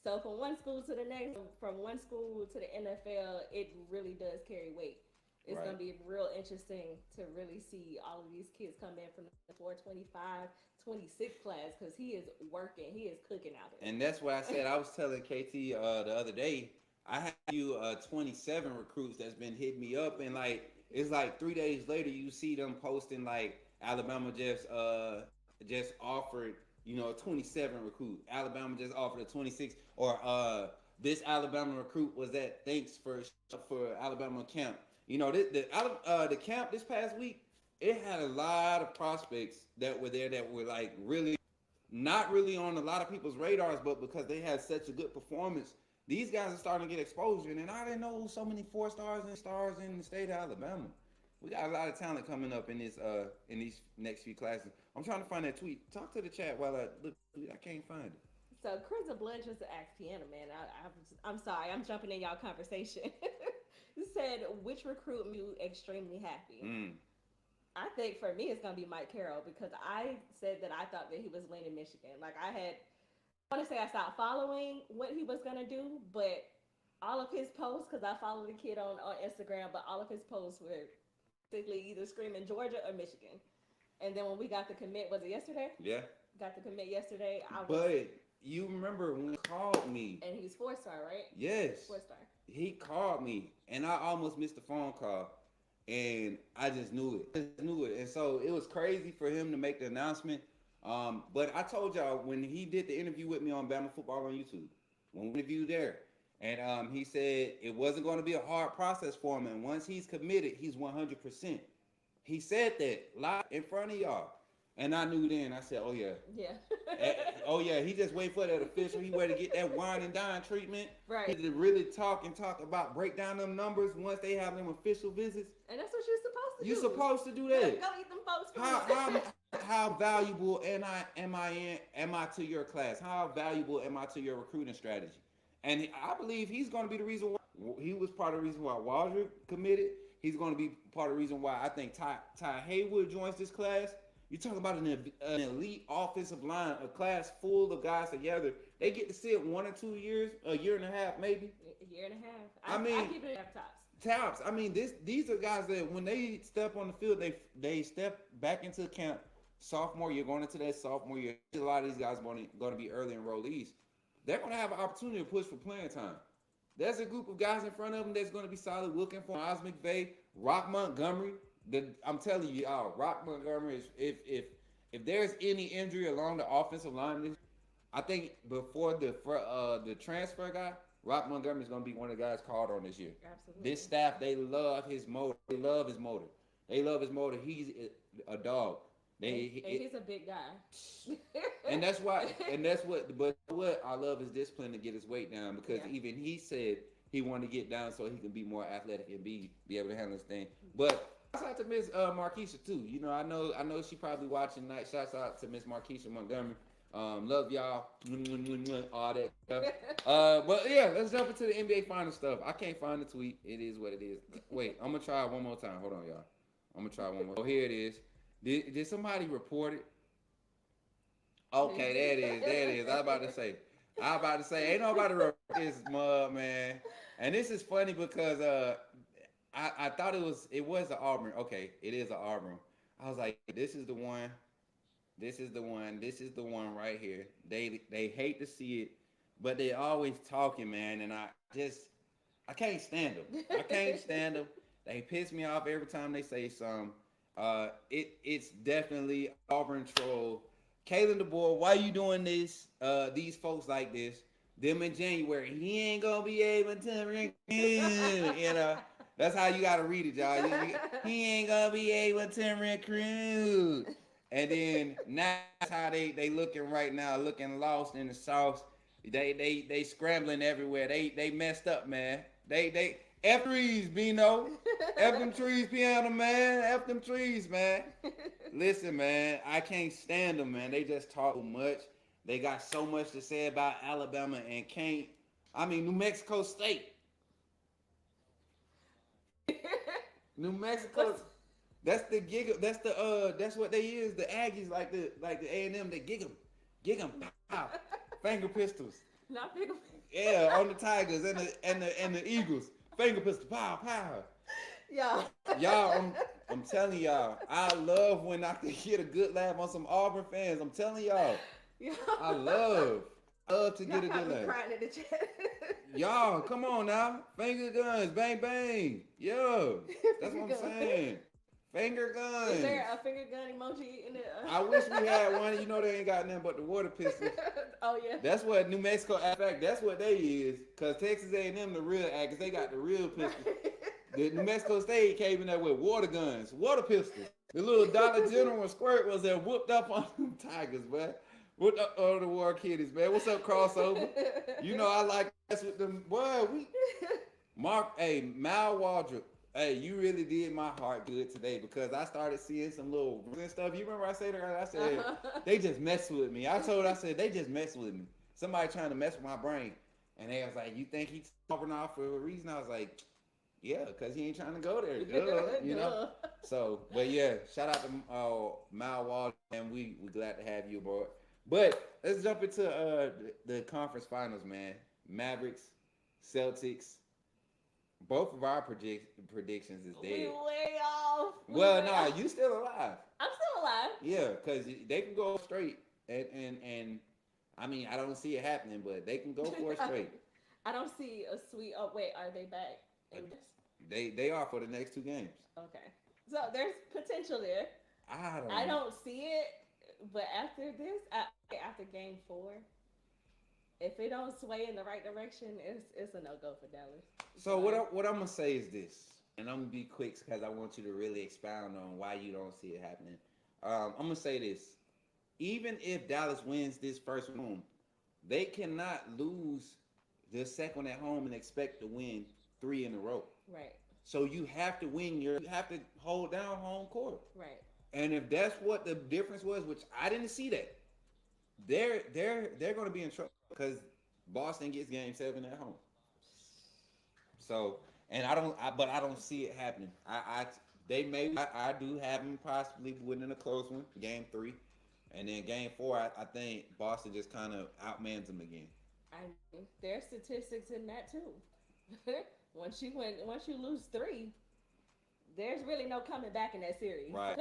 So from one school to the next, from one school to the NFL, it really does carry weight. It's going to be real interesting to really see all of these kids come in from the 425, 26 class, because he is working. He is cooking out there. And that's why I said, I was telling KT the other day, I had you 27 recruits that's been hitting me up, and it's like 3 days later you see them posting like Alabama just offered 27 recruit. Alabama just offered a 26, or this Alabama recruit was at thanks for Alabama camp. The camp this past week, it had a lot of prospects that were there that were like really not really on a lot of people's radars, but because they had such a good performance, these guys are starting to get exposure. And I didn't know so many 4 stars and stars in the state of Alabama. We got a lot of talent coming up in these next few classes. I'm trying to find that tweet. Talk to the chat while I look. I can't find it. So Crimson Blood just asked Piano Man. I'm sorry, I'm jumping in y'all conversation. He said, which recruit made you extremely happy? I think for me it's gonna be Mike Carroll because I said that I thought that he was leaning Michigan. Like I want to say I stopped following what he was gonna do, but all of his posts, because I follow the kid on Instagram, but all of his posts were basically either screaming Georgia or Michigan. And then when we got the commit, was it yesterday? Yeah. Got the commit yesterday. But you remember when he called me? And he's 4-star, right? Yes. 4-star. He called me, and I almost missed the phone call, and I just knew it. And so it was crazy for him to make the announcement. But I told y'all when he did the interview with me on Bama Football on YouTube, when we interviewed there, and he said it wasn't going to be a hard process for him, and once he's committed, he's 100%. He said that live in front of y'all. And I knew then, I said, oh, yeah. Yeah. Oh, yeah, he just wait for that official. He wait to get that wine and dine treatment. Right. He to really talk about, break down them numbers once they have them official visits. And that's what you're supposed to do. You're supposed to do that. Go eat them folks. How valuable am I to your class? How valuable am I to your recruiting strategy? And I believe he's going to be the reason why. He was part of the reason why Waldron committed. He's going to be part of the reason why I think Ty Haywood joins this class. You're talking about an elite offensive line, a class full of guys together. They get to sit 1 or 2 years, a year and a half, maybe. A year and a half. I mean, I keep it at tops. Tops. I mean, these are guys that when they step on the field, they step back into camp. Sophomore year, going into that sophomore year, a lot of these guys going to be early enrollees. They're going to have an opportunity to push for playing time. There's a group of guys in front of them that's going to be solid looking for Oz McVay, Rock Montgomery. I'm telling you, Rock Montgomery is if there's any injury along the offensive line, I think before the transfer guy, Rock Montgomery is going to be one of the guys called on this year. Absolutely. This staff, they love his motor. They love his motor. He's a dog. He's a big guy. and that's why. But what I love is discipline to get his weight down because even he said he wanted to get down so he can be more athletic and be able to handle this thing. But shouts out to Miss Markeisha too. You know, I know she probably watching tonight. Shouts out to Miss Markeisha Montgomery. Love y'all. All that stuff. But yeah, let's jump into the NBA final stuff. I can't find the tweet. It is what it is. Wait, I'm gonna try it one more time. Hold on, y'all. I'm gonna try one more. Oh, here it is. Did somebody report it? Okay, there it is. I was about to say, ain't nobody report this mud, man. And this is funny because I thought it was an Auburn. Okay, it is an Auburn. I was like, this is the one. This is the one right here. They hate to see it, but they always talking, man. And I can't stand them. They piss me off every time they say something. It's definitely Auburn troll. Kalen DeBoer, why you doing this? These folks like this. Them in January, he ain't gonna be able to recruit. You know, that's how you gotta read it, y'all. He ain't gonna be able to recruit. And then now that's how they looking right now, looking lost in the sauce. They scrambling everywhere. They messed up, man. They F trees, Bino. F them trees, Piano Man. F them trees, man. Listen, man, I can't stand them, man. They just talk too much. They got so much to say about Alabama and can't. I mean, New Mexico State. New Mexico. That's the gig. That's what they is. The Aggies like the A&M. They gig them, pow, finger pistols. Not finger. Yeah, on the Tigers and the Eagles. Finger pistol, pow, pow. Y'all, I'm telling y'all, I love when I can get a good laugh on some Auburn fans. I'm telling y'all, I love to get a good laugh. Crying in the chat. Y'all, come on now, finger guns, bang bang, yo, that's what I'm saying. Finger guns. Is there a finger gun emoji in there? I wish we had one. You know they ain't got nothing but the water pistols. Oh yeah. That's what New Mexico. In fact, that's what they is. Cause Texas A&M the real Aggies. They got the real pistols. The New Mexico State came in there with water guns, water pistols. The little Dollar General and Squirt was there whooped up on them Tigers, man. Whooped up on the War Kitties, man. What's up, crossover? You know I like that's with them. Boy, Mal Waldrop. Hey, you really did my heart good today because I started seeing some little and stuff. You remember I said that? I said they just messing with me. I said they just messing with me. Somebody trying to mess with my brain, and they was like, "You think he's talking off for a reason?" I was like, "Yeah, because he ain't trying to go there." Duh, you know. So, but yeah, shout out to Mal Waldrop, and we glad to have you aboard. But let's jump into the conference finals, man. Mavericks, Celtics. Both of our predictions is dead. We way off. Well, nah, you still alive. I'm still alive. Yeah, because they can go straight, and I mean I don't see it happening, but they can go for it straight. I don't see a sweet. Oh wait, are they back? They are for the next 2 games. Okay, so there's potential there. I don't see it, but after this, after game 4. If it don't sway in the right direction, it's a no-go for Dallas. So what I'm gonna say is this, and I'm gonna be quick because I want you to really expound on why you don't see it happening. I'm gonna say this: even if Dallas wins this first one, they cannot lose the second one at home and expect to win 3 in a row. Right. So you have to win you have to hold down home court. Right. And if that's what the difference was, which I didn't see that, they're going to be in trouble because Boston gets game 7 at home. So, and I don't see it happening. I do have them possibly winning a close one, game 3, and then game 4. I think Boston just kind of outmans them again. There's statistics in that too. Once you lose 3, there's really no coming back in that series. Right.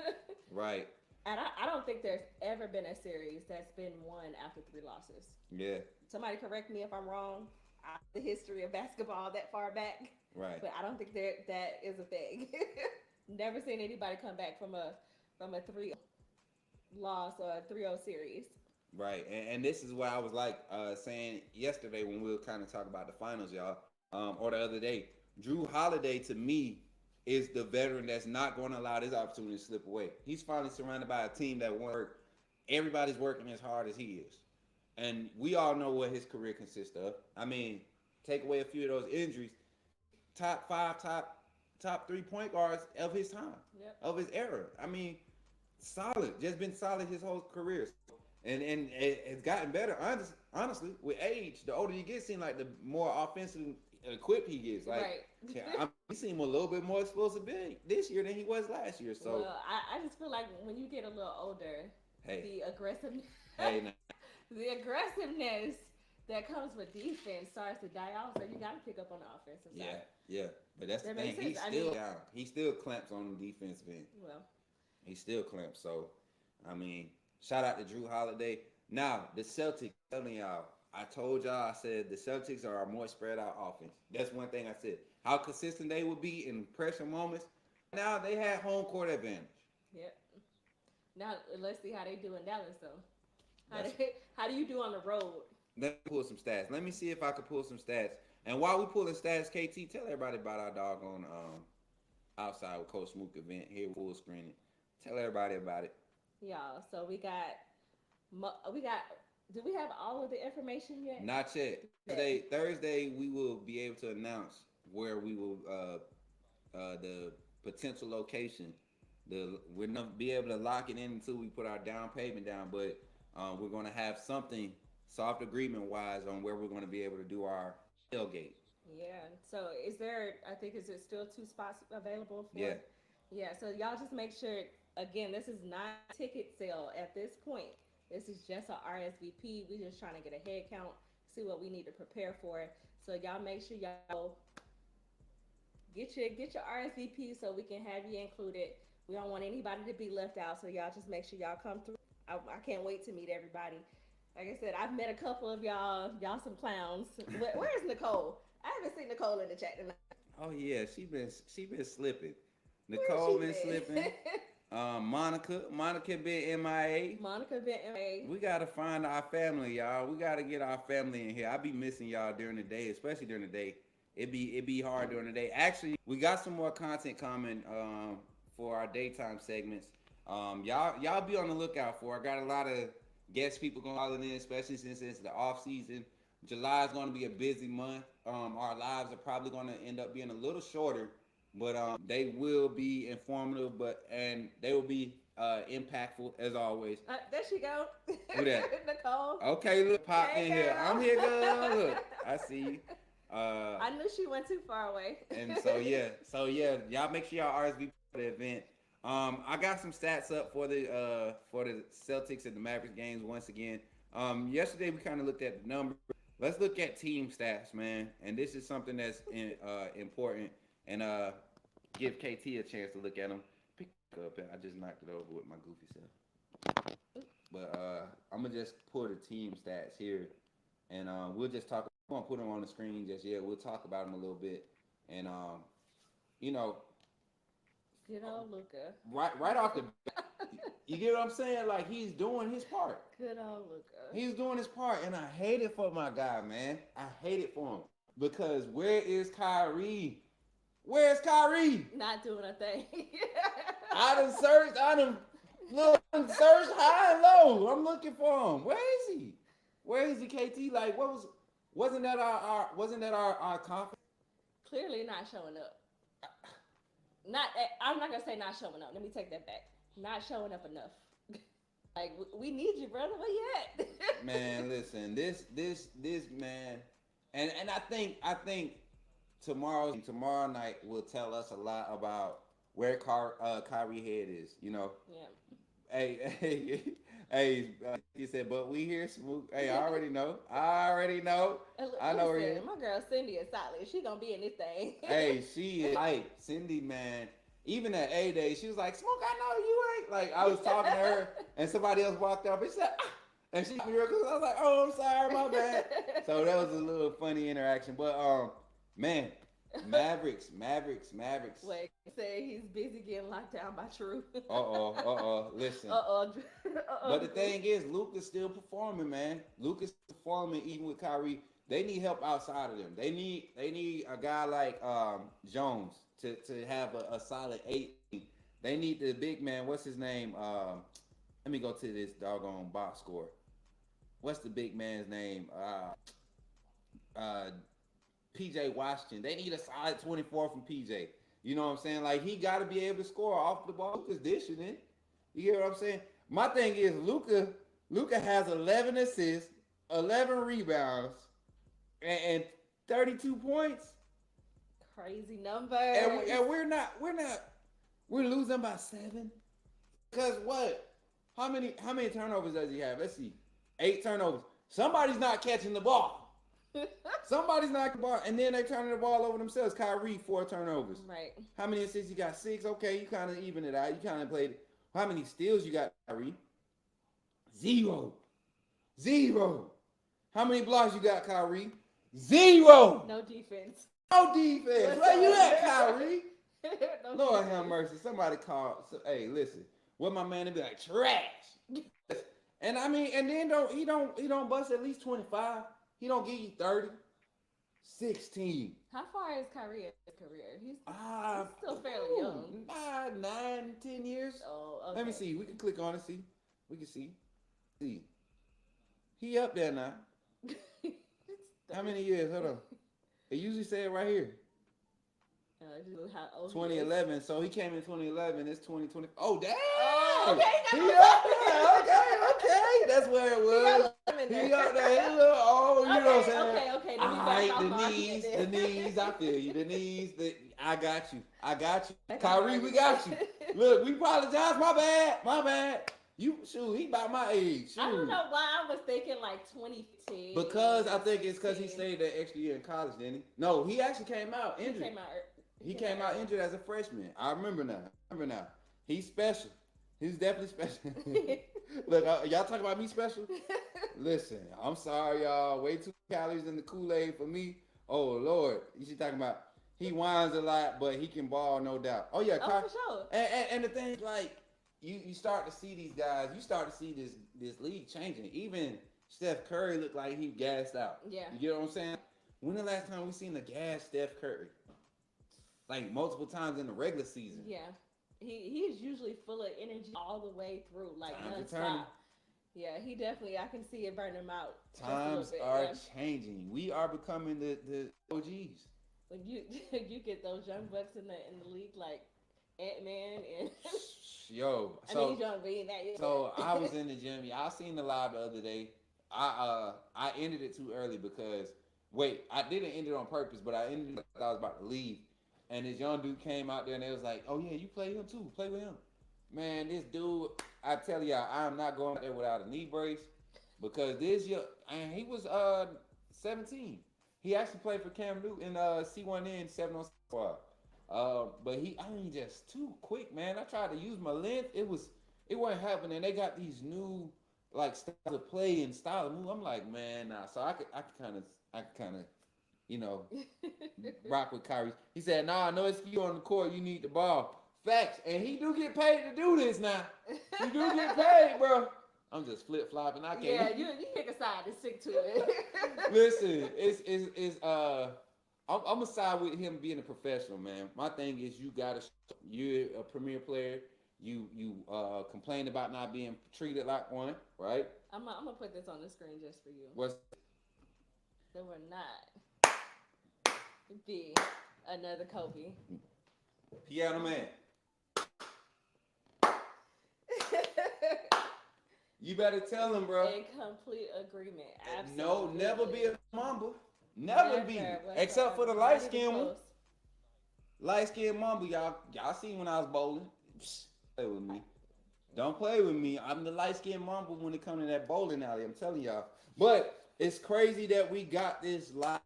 Right. And I don't think there's ever been a series that's been won after 3 losses. Yeah. Somebody correct me if I'm wrong. The history of basketball that far back. Right. But I don't think that is a thing. Never seen anybody come back from a 3 loss or a 3-0 series. Right. And this is what I was like saying yesterday when we were kind of talking about the finals, y'all, or the other day. Drew Holiday, to me, is the veteran that's not going to allow this opportunity to slip away. He's finally surrounded by a team that won't work. Everybody's working as hard as he is. And we all know what his career consists of. I mean, take away a few of those injuries. Top 5, top 3 point guards of his time, of his era. I mean, solid. Just been solid his whole career. And it's gotten better. Honestly, with age, the older you get, seems like the more offensive equipped he gets. Like, right. He seemed a little bit more explosive this year than he was last year. So, well, I just feel like when you get a little older, the aggressiveness, the aggressiveness that comes with defense starts to die off. So you got to pick up on the offensive side. Yeah. But that's the thing. He's still down. He still clamps on the defensive end. Well, he still clamps. So, I mean, shout out to Drew Holiday. Now, the Celtics, telling y'all, I told y'all, I said the Celtics are a more spread out offense. That's one thing I said. How consistent they would be in pressure moments. Now they had home court advantage. Yep. Now let's see how they do in Dallas though. How do you do on the road? Let me pull some stats. Let me see if I can pull some stats. And while we pulling stats, KT, tell everybody about our doggone outside with Coach Smook event here, full screen it. Tell everybody about it. Y'all, so we got. Do we have all of the information yet? Not yet. Thursday, we will be able to announce where we will the potential location. We're not be able to lock it in until we put our down payment down, but we're going to have something soft agreement wise on where we're going to be able to do our tailgate. Yeah. So is it still 2 spots available for? Yeah. Yeah. So y'all just make sure. Again, this is not a ticket sale at this point. This is just an RSVP. We're just trying to get a head count, see what we need to prepare for. So y'all make sure y'all get your RSVP so we can have you included. We don't want anybody to be left out. So y'all just make sure y'all come through. I can't wait to meet everybody. Like I said, I've met a couple of y'all some clowns. Where's Nicole? I haven't seen Nicole in the chat tonight. Oh yeah, she been slipping. Nicole been slipping. Monica been MIA. We gotta find our family, y'all. We gotta get our family in here. I be missing y'all during the day, especially during the day. It be hard during the day. Actually, we got some more content coming for our daytime segments. Y'all be on the lookout for. I got a lot of guest people calling in, especially since it's the off season. July is going to be a busy month. Our lives are probably going to end up being a little shorter, but they will be informative, and they will be impactful as always. There she go. Who that? Nicole. Okay, look, pop Hey, in here. girl. I'm here, girl. Look, I see you. I knew she went too far away. And so yeah, y'all make sure y'all RSVP for the event. I got some stats up for the Celtics and the Mavericks games once again. Yesterday we kind of looked at the numbers. Let's look at team stats, man. And this is something that's important. And give KT a chance to look at them. Pick up. I just knocked it over with my goofy self. But I'm gonna just pull the team stats here, and we'll just talk. We won't put them on the screen just yet. We'll talk about them a little bit, and Good old Luka. right off the bat, you get what I'm saying? Like, he's doing his part. Good old Luka. He's doing his part, and I hate it for my guy, man. I hate it for him because where is Kyrie? Where's Kyrie? Not doing a thing. I done searched high and low. I'm looking for him. Where is he? Where is he, KT? Like, wasn't that our confidence? Clearly not showing up. I'm not gonna say not showing up. Let me take that back. Not showing up enough. Like, we need you, brother. Where you at? Man, listen, this man, and I think tomorrow night will tell us a lot about where Kyrie head is. You know. Yeah. Hey, he said, but we here, Smook. Hey, I already know. I know where he is. My girl Cindy is solid. She gonna be in this thing. Hey, she is. Like, Cindy, man. Even at A-Day, she was like, Smook, I know you ain't. Like, I was talking to her, and somebody else walked up and said, ah. And she real cool. I was like, oh, I'm sorry, my bad. So that was a little funny interaction. But, man, Mavericks. Wait, say he's busy getting locked down by True. Listen. But the thing is, Luka's still performing, man. Luka's performing even with Kyrie. They need help outside of them. They need a guy like Jones to have a solid 8. They need the big man. What's his name? Let me go to this doggone box score. What's the big man's name? PJ Washington. They need a solid 24 from PJ. You know what I'm saying? Like, he got to be able to score off the ball. Luka's dishing it. You hear what I'm saying? My thing is, Luka has 11 assists, 11 rebounds, and 32 points. Crazy number. And we're losing by 7. Because what? How many turnovers does he have? Let's see. 8 turnovers. Somebody's not catching the ball. Somebody's not the ball, and then they turning the ball over themselves. Kyrie, 4 turnovers. Right. How many assists you got? 6. Okay, you kind of even it out. You kind of played it. How many steals you got, Kyrie? 0. How many blocks you got, Kyrie? 0. No defense. Where you at, Kyrie? No Lord defense. have mercy. Somebody called. Hey, listen. What my man would be like, trash. And I mean, and then he don't bust at least 25. He don't give you 30. 16. How far is Kyrie in his career? He's still fairly young. 9, 10 years. Oh, okay. Let me see. We can click on it. See. We can see. He up there now. How many years? Hold on. It usually say it right here. How old 2011. So he came in 2011. It's 2020. Oh, damn. Oh, okay. He up there. Okay. That's where it was. He up there. He look, you know what I'm saying? Okay. All right, the knees. I feel you. The knees. I got you. Kyrie, we got you. Look, we apologize. My bad. He about my age. Shoot. I don't know why I was thinking like 2015. Because I think it's because he stayed that extra year in college, didn't he? No, he actually came out injured. He came out injured as a freshman. I remember now. He's special. He's definitely special. Look, y'all talking about me special? Listen, I'm sorry, y'all. Way too calories in the Kool-Aid for me. Oh, Lord. You should talking about he whines a lot, but he can ball, no doubt. Oh, yeah. For sure. And the thing, like, you start to see these guys. You start to see this league changing. Even Steph Curry looked like he gassed out. Yeah. You get what I'm saying? When the last time we seen a gas Steph Curry? Like multiple times in the regular season. Yeah. He's usually full of energy all the way through, like Times are turning. nonstop. Yeah, he definitely. I can see it burn him out just a Times little bit. are Yeah. changing. We are becoming the OGs. When you you get those young bucks in the league like Ant-Man and Yo, I mean he's so young, but he ain't that yet. so I was in the gym. Y'all seen the live the other day. I ended it too early because I didn't end it on purpose, but I ended it like I was about to leave. And this young dude came out there and they was like, "Oh yeah, you play him too. Play with him." Man, this dude, I tell y'all, I am not going out there without a knee brace because this year, and he was 17. He actually played for Cam Newton in C1N 7 on squad. But I mean, just too quick, man. I tried to use my length. It wasn't happening. They got these new like styles of play and style of move. I'm like, man, nah. So I could kind of, you know, rock with Kyrie. He said, "Nah, no excuse on the court. You need the ball." Facts, and he do get paid to do this now. He do get paid, bro. I'm just flip flopping. I can't. Yeah, you pick a side and stick to it. Listen, I'm gonna side with him being a professional, man. My thing is you're a premier player. You complain about not being treated like one, right? I'm gonna put this on the screen just for you. What's There will not be another Kobe. Piano Man? You better tell him, bro. In complete agreement. Absolutely. No, never be a Mamba. Never be. Except for the light skin one. Light skin Mamba, y'all seen when I was bowling. Psst, play with me. Don't play with me. I'm the light skin Mamba when it comes to that bowling alley. I'm telling y'all. But it's crazy that we got this live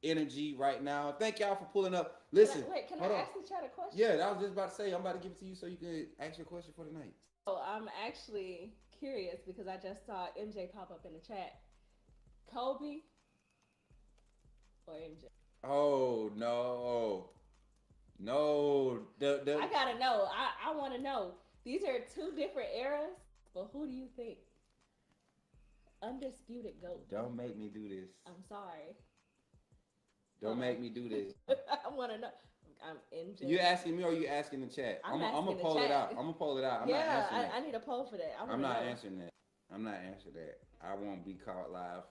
energy right now. Thank y'all for pulling up. Listen. Can I ask the chat a question? Yeah, I was just about to say, I'm about to give it to you so you can ask your question for the night. So I'm actually curious because I just saw MJ pop up in the chat. Kobe or MJ? Oh no. I gotta know. I want to know. These are two different eras, but who do you think? Undisputed GOAT. Don't make me do this. I'm sorry. Don't make me do this. I want to know. I'm MJ. You asking me or you asking the chat? I'm gonna poll it out. I'm gonna poll it out. I'm not answering that. I need a poll for that. I'm not answering that. I'm not answering that. I won't be caught live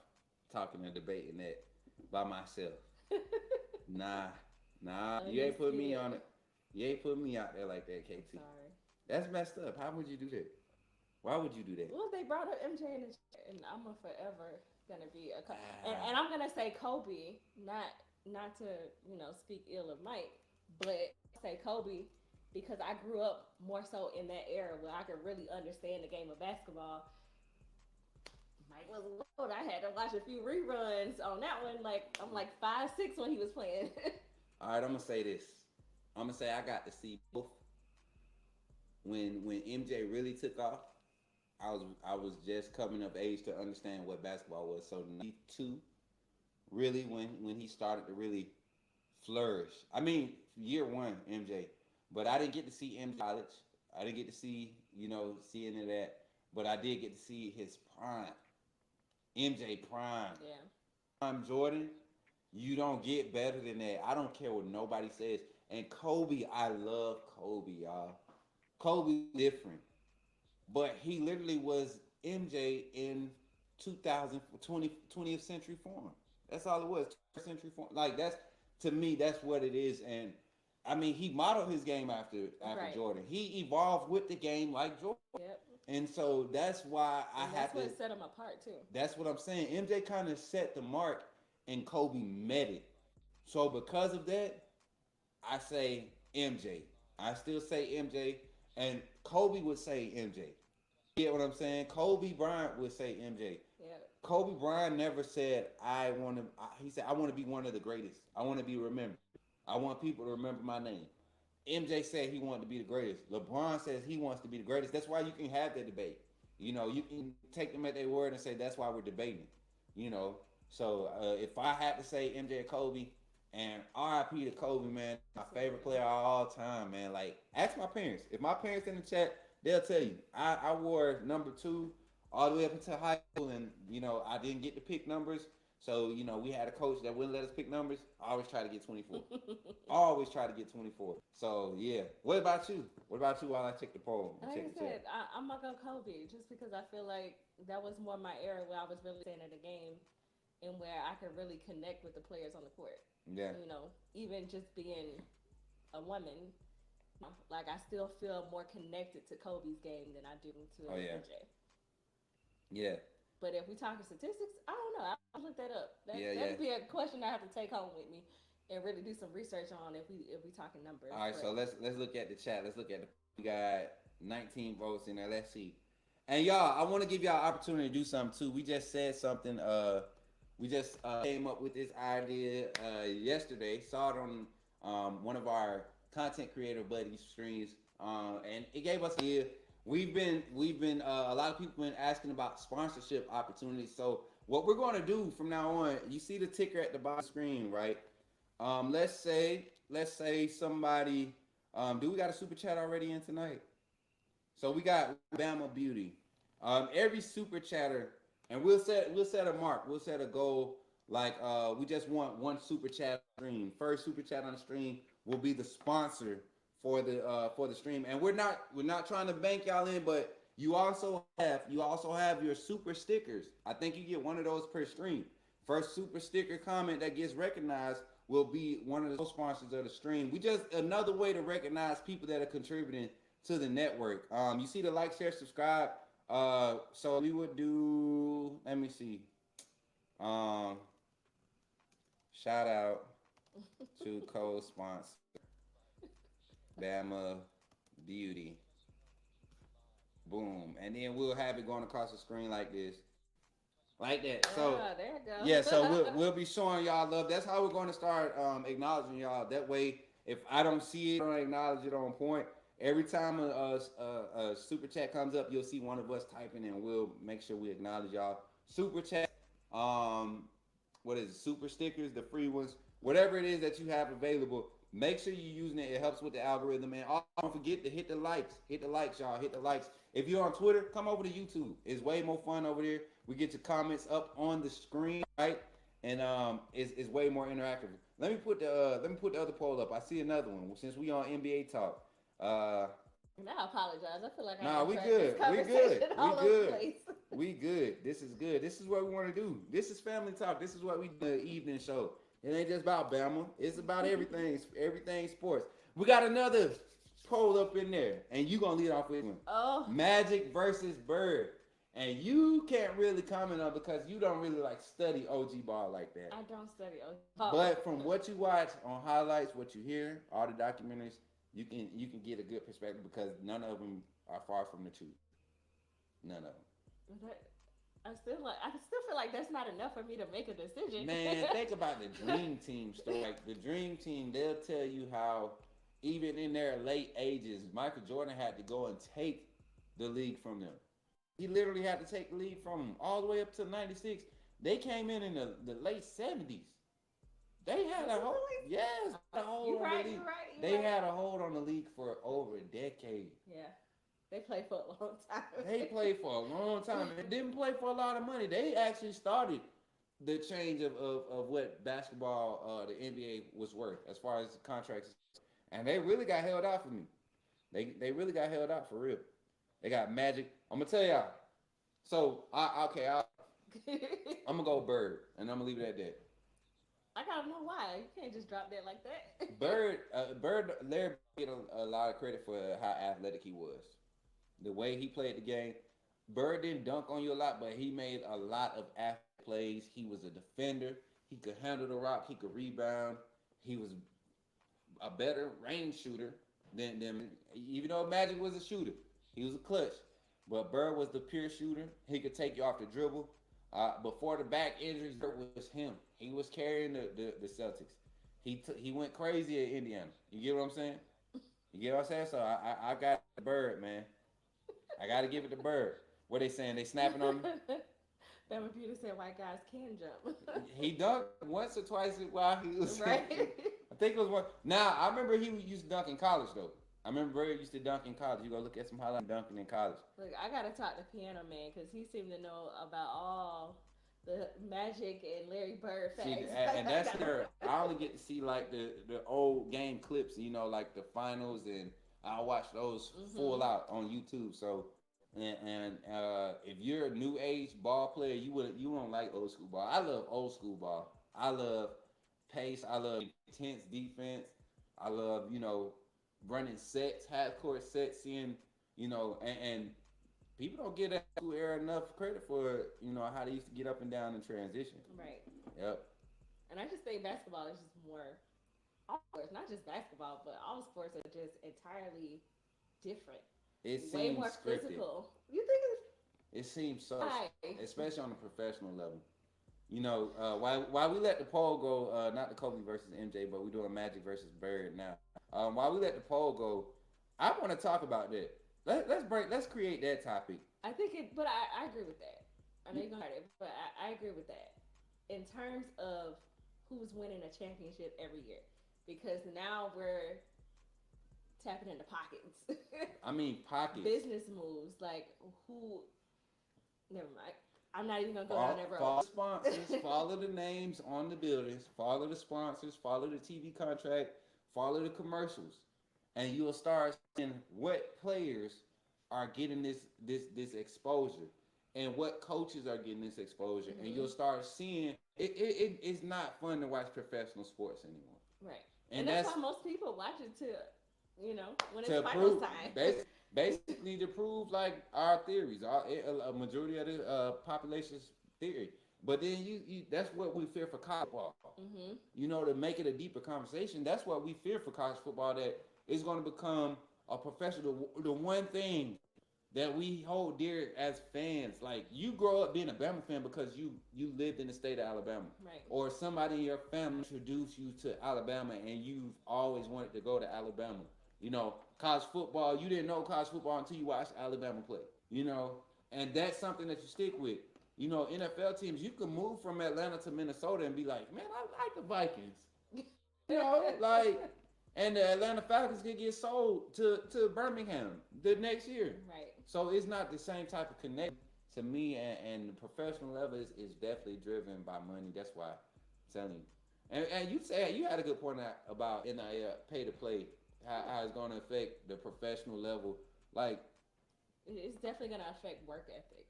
talking and debating that by myself. Nah. You ain't put me on it. You ain't put me out there like that, KT. Sorry. That's messed up. How would you do that? Why would you do that? Well, they brought up MJ in the chat, and I'm forever gonna be and I'm gonna say Kobe, not to speak ill of Mike, but say Kobe because I grew up more so in that era where I could really understand the game of basketball. Mike was old. I had to watch a few reruns on that one. Like I'm like 5'6" when he was playing. All right, I'm gonna say this. I'm gonna say I got to see both. When MJ really took off, I was just coming of age to understand what basketball was. So 92, really when he started to really flourish. I mean, year one MJ, but I didn't get to see MJ college. I didn't get to see see any of that, but I did get to see his prime. MJ prime. Yeah. Prime Jordan. You don't get better than that. I don't care what nobody says. And Kobe, I love Kobe, y'all. Kobe different. But he literally was MJ in 20th century form. That's all it was. 20th century form. Like to me, that's what it is. And I mean, he modeled his game after right. Jordan. He evolved with the game like Jordan. Yep. And so that's why that's what set him apart too. That's what I'm saying. MJ kind of set the mark and Kobe met it. So because of that, I say MJ. I still say MJ. And Kobe would say MJ. You get what I'm saying? Kobe Bryant would say MJ. Yeah. Kobe Bryant never said, he said, I want to be one of the greatest. I want to be remembered. I want people to remember my name. MJ said he wanted to be the greatest. LeBron says he wants to be the greatest. That's why you can have that debate. You can take them at their word and say, that's why we're debating. So if I had to say MJ or Kobe, and RIP to Kobe, man, my favorite player of all time, man. Like, ask my parents. If my parents in the chat, they'll tell you. I wore number 2 all the way up until high school, and I didn't get to pick numbers. So, we had a coach that wouldn't let us pick numbers. I always try to get 24. Always try to get 24. So, yeah. What about you? What about you while I check the poll? Like I said, I'm going to go Kobe just because I feel like that was more my era where I was really staying at the game and where I could really connect with the players on the court. Yeah. Even just being a woman, like I still feel more connected to Kobe's game than I do to MJ. Yeah. But if we talking statistics, I don't know. I'll look that up. That'd be a question I have to take home with me and really do some research on if we talking numbers. All right, so let's look at the chat. Let's look at we got 19 votes in there. Let's see. And y'all, I want to give y'all an opportunity to do something too. We just said something. We just came up with this idea yesterday. Saw it on one of our content creator buddies' streams, and it gave us an idea. We've been a lot of people been asking about sponsorship opportunities. So what we're going to do from now on, you see the ticker at the bottom of the screen, right? Let's say somebody, do we got a super chat already in tonight? So we got Bama Beauty. Every super chatter, and we'll set a mark. We'll set a goal. Like we just want one super chat stream. First super chat on the stream will be the sponsor for the stream. And we're not trying to bank y'all in, but you also have your super stickers. I think you get one of those per stream. First super sticker comment that gets recognized will be one of the sponsors of the stream. We just another way to recognize people that are contributing to the network. You see the like, share, subscribe. So we would do, let me see. Shout out to co-sponsor Bama Beauty. Boom. And then we'll have it going across the screen like this. Like that. So there you go. Yeah, so we'll be showing y'all love. That's how we're going to start acknowledging y'all. That way, if I don't see it, I don't acknowledge it on point. Every time a super chat comes up, you'll see one of us typing, and we'll make sure we acknowledge y'all. Super chat, what is it? Super stickers, the free ones, whatever it is that you have available. Make sure you're using it. It helps with the algorithm. And don't forget to hit the likes. Hit the likes, y'all. Hit the likes. If you're on Twitter, come over to YouTube. It's way more fun over there. We get your comments up on the screen, right? And it's way more interactive. Let me put the other poll up. I see another one since we on NBA talk. Now I apologize. I feel like we good. This is good. This is what we want to do. This is family talk. This is what we do the evening show. It ain't just about Bama. It's about everything. Everything sports. We got another poll up in there, and you gonna lead off with one. Oh, Magic versus Bird, and you can't really comment on because you don't really like study OG ball like that. I don't study OG ball. But from what you watch on highlights, what you hear, all the documentaries, you can get a good perspective because none of them are far from the truth. None of them. I still feel like that's not enough for me to make a decision. Man, think about the Dream Team story. Like the Dream Team, they'll tell you how even in their late ages, Michael Jordan had to go and take the league from them. He literally had to take the league from them all the way up to 96. They came in the late 70s. They had a hold. Yes, a hold on the league. They had a hold on the league for over a decade. Yeah. They played for a long time. They played for a long time. They didn't play for a lot of money. They actually started the change of what basketball, the NBA was worth as far as contracts. And they really got held out for me. They really got held out for real. They got Magic. I'm going to tell y'all. So, I'm going to go Bird, and I'm going to leave it at that. I got to know why. You can't just drop that like that. Bird, Larry get a lot of credit for how athletic he was. The way he played the game. Bird didn't dunk on you a lot, but he made a lot of athletic plays. He was a defender. He could handle the rock. He could rebound. He was a better range shooter than even though Magic was a shooter. He was a clutch. But Bird was the pure shooter. He could take you off the dribble. Before the back injuries, Bird was him. He was carrying the Celtics. He went crazy at Indiana. You get what I'm saying? You get what I'm saying? So I got Bird, man. I got to give it to Bird. What they saying? They snapping on me? Bama Beauty said white guys can jump. He dunked once or twice while he was right. I think it was one. Now, I remember he used to dunk in college, though. I remember Bird used to dunk in college. You go look at some highlights dunking in college. Look, I got to talk to Piano Man because he seemed to know about all the Magic and Larry Bird facts. See, and that's where I only get to see like the old game clips, you know, like the finals, and I watch those full out on YouTube. So, and if you're a new age ball player, you won't like old school ball. I love old school ball. I love pace. I love intense defense. I love, you know, running sets, half court sets, seeing, you know, and people don't get that school era enough credit for, you know, how they used to get up and down in transition. Right. Yep. And I just think basketball is just more, all sports, not just basketball, but all sports are just entirely different. It way seems more scripted. Physical. You think It seems so, Right. especially on the professional level. You know, while we let the poll go, not the Kobe versus MJ, but we're doing Magic versus Bird now. While we let the poll go, I want to talk about that. Let's create that topic. I think it, but I agree with that. I know you're gonna hurt it, but I agree with that. In terms of who's winning a championship every year, because now we're tapping into pockets. I mean, pockets. Business moves, like who? Never mind. I'm not even gonna go down that road. Follow sponsors, follow the names on the buildings, follow the sponsors, follow the TV contract, follow the commercials, and you'll start seeing what players are getting this exposure, and what coaches are getting this exposure, and you'll start seeing it's not fun to watch professional sports anymore. Right, and that's why most people watch it to, you know, when it's finals time. Basically to prove like our theories, a majority of the population's theory. But then you that's what we fear for college football. You know, to make it a deeper conversation, that's what we fear for college football, that it's going to become a professional. The one thing that we hold dear as fans, like you grow up being a Bama fan because you lived in the state of Alabama, right? Or somebody in your family introduced you to Alabama, and you've always wanted to go to Alabama. You know, college football, you didn't know college football until you watched Alabama play, you know, and that's something that you stick with. You know, NFL teams, you can move from Atlanta to Minnesota and be like, man, I like the Vikings. You know, like, and the Atlanta Falcons could get sold to Birmingham the next year. Right. So it's not the same type of connection to me, and the professional level is definitely driven by money. That's why I'm telling you. And you said, you had a good point about NIL, pay to play. How it's going to affect the professional level. Like, it's definitely going to affect work ethic.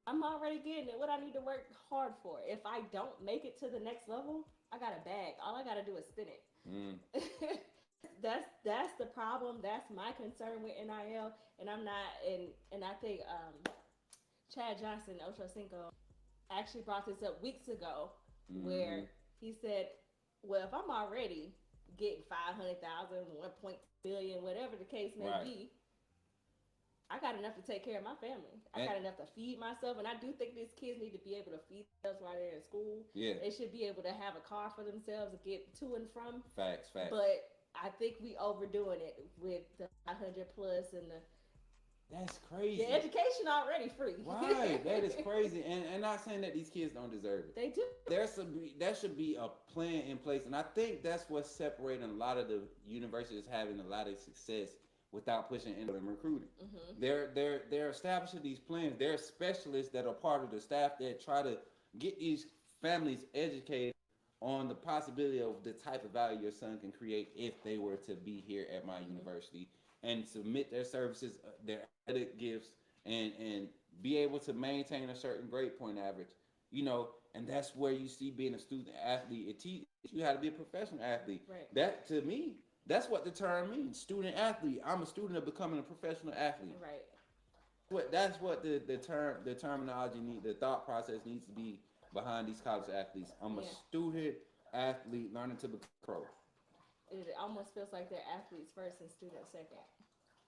I'm already getting it. What I need to work hard for. If I don't make it to the next level, I got a bag. All I got to do is spin it. That's the problem. That's my concern with NIL. And I'm not, and I think Chad Johnson, Ocho Cinco, actually brought this up weeks ago, where he said, well, if I'm already getting 500,000, 1 billion, whatever the case may be, I got enough to take care of my family. I got enough to feed myself, and I do think these kids need to be able to feed themselves while they're in school. Yeah, they should be able to have a car for themselves and get to and from. Facts. But I think we overdoing it with the 500 plus and the. That's crazy. The education already free. Right, that is crazy. And not saying that these kids don't deserve it. They do. There should be a plan in place, and I think that's what's separating a lot of the universities having a lot of success without pushing into recruiting. They're establishing these plans. There are specialists that are part of the staff that try to get these families educated on the possibility of the type of value your son can create if they were to be here at my university, and submit their services, their athletic gifts, and be able to maintain a certain grade point average, you know, and that's where you see being a student athlete. It teaches you how to be a professional athlete. Right. That, to me, that's what the term means, student athlete. I'm a student of becoming a professional athlete. Right. That's what the terminology the thought process needs to be behind these college athletes. I'm a student athlete learning to become pro. It almost feels like they're athletes first and students second.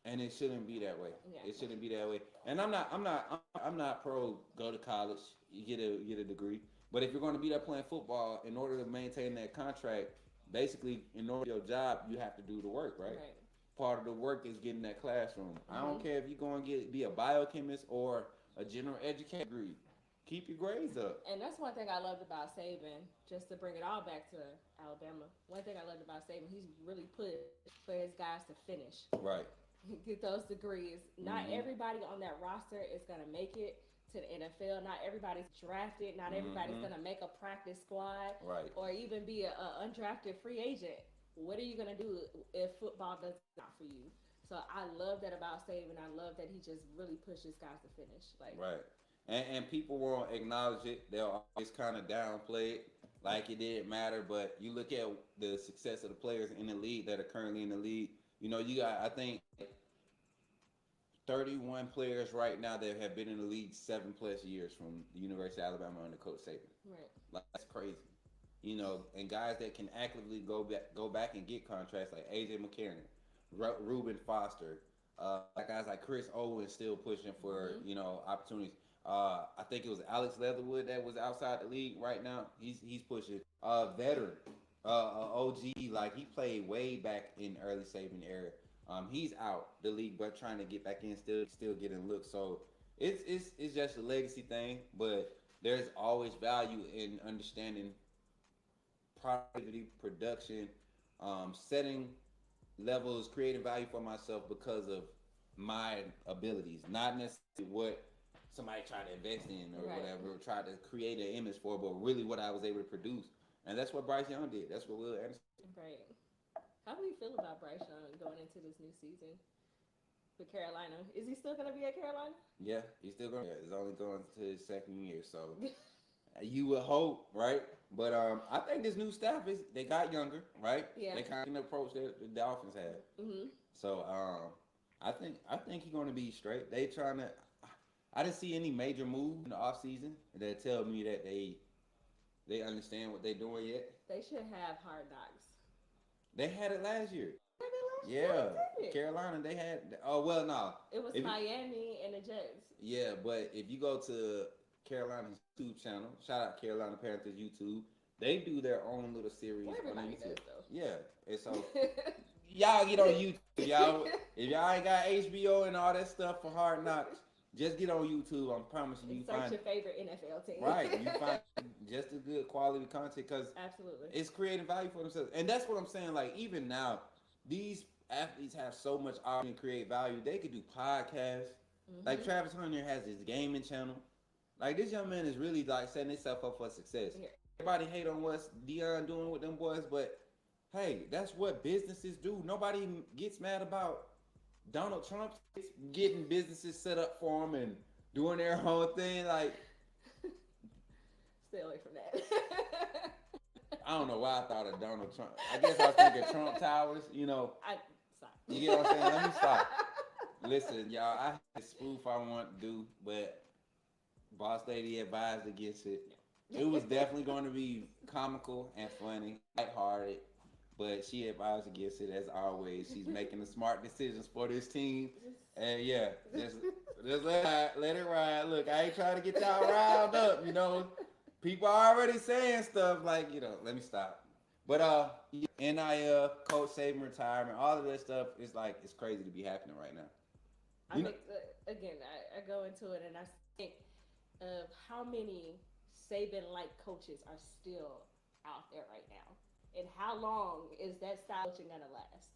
And it shouldn't be that way. Yeah. It shouldn't be that way. And I'm not pro go to college, you get a degree. But if you're going to be there playing football, in order to maintain that contract, basically in order to do your job, you have to do the work, right? Part of the work is getting that classroom. I don't care if you're going to be a biochemist or a general education degree. Keep your grades up. And that's one thing I loved about Saban, just to bring it all back to Alabama. One thing I loved about Saban, he's really put for his guys to finish. Right. Get those degrees. Not everybody on that roster is going to make it, to the NFL. Not everybody's drafted. Not everybody's gonna make a practice squad, Right. or even be a undrafted free agent. What are you gonna do if football does not for you? So I love that about Saban. I love that he just really pushes guys to finish. Like, Right. And people won't acknowledge it. They'll always kind of downplay it like it didn't matter. But you look at the success of the players in the league that are currently in the league. You know, you got, I think, 31 players right now that have been in the league 7+ years from the University of Alabama under Coach Saban. right. Like, that's crazy. You know, and guys that can actively go back and get contracts like AJ McCarron, Reuben Foster, guys like Chris Owens still pushing for opportunities. I think it was Alex Leatherwood that was outside the league right now. He's pushing. Veteran, OG, like he played way back in early Saban era. He's out the league, but trying to get back in, still getting looks. So it's just a legacy thing, but there's always value in understanding productivity, production, setting levels, creating value for myself because of my abilities, not necessarily what somebody tried to invest in or whatever, or tried to create an image for, but really what I was able to produce. And that's what Bryce Young did. That's what Will Anderson did. Right. How do you feel about Bryce Young going into this new season with Carolina? Is he still going to be at Carolina? Yeah, he's still going. Yeah, he's only going to his second year, so you would hope, right? But I think this new staff they got younger, right? Yeah. They kind of approach that the Dolphins had. So I think he's going to be straight. They trying to. I didn't see any major move in the offseason that tell me that they understand what they're doing yet. They should have Hard Knocks. They had it last year. Yeah, Carolina, they had. Oh well, no. It was Miami and the Jets. Yeah, but if you go to Carolina's YouTube channel, shout out Carolina Panthers YouTube, they do their own little series Well, on everybody YouTube. does, though. Yeah, and so y'all get on YouTube, y'all. If y'all ain't got HBO and all that stuff for Hard Knocks, just get on YouTube. I'm promising you search find your favorite NFL team. right. You find just as good quality content because absolutely it's creating value for themselves, and that's what I'm saying. Like even now, these athletes have so much opportunity to create value. They could do podcasts. Like Travis Hunter has his gaming channel. Like this young man is really like setting himself up for success. Yeah. Everybody hate on what's Deion doing with them boys, but hey, that's what businesses do. Nobody gets mad about Donald Trump getting businesses set up for him and doing their own thing. Like, stay away from that. I don't know why I thought of Donald Trump. I guess I was thinking Trump Towers. You know, stop. You get what I'm saying? Let me stop. Listen, y'all, I had a spoof I want to do, but Boss Lady advised against it. It was definitely going to be comical and funny, lighthearted, but she advised against it as always. She's making the smart decisions for this team. And yeah, just let it ride. Look, I ain't trying to get y'all riled up, you know. People are already saying stuff like, let me stop. But NIL, Coach Saban retirement, all of that stuff is like, it's crazy to be happening right now. I think, again, I go into it and I think of how many Saban-like coaches are still out there right now. And how long is that style coaching going to last?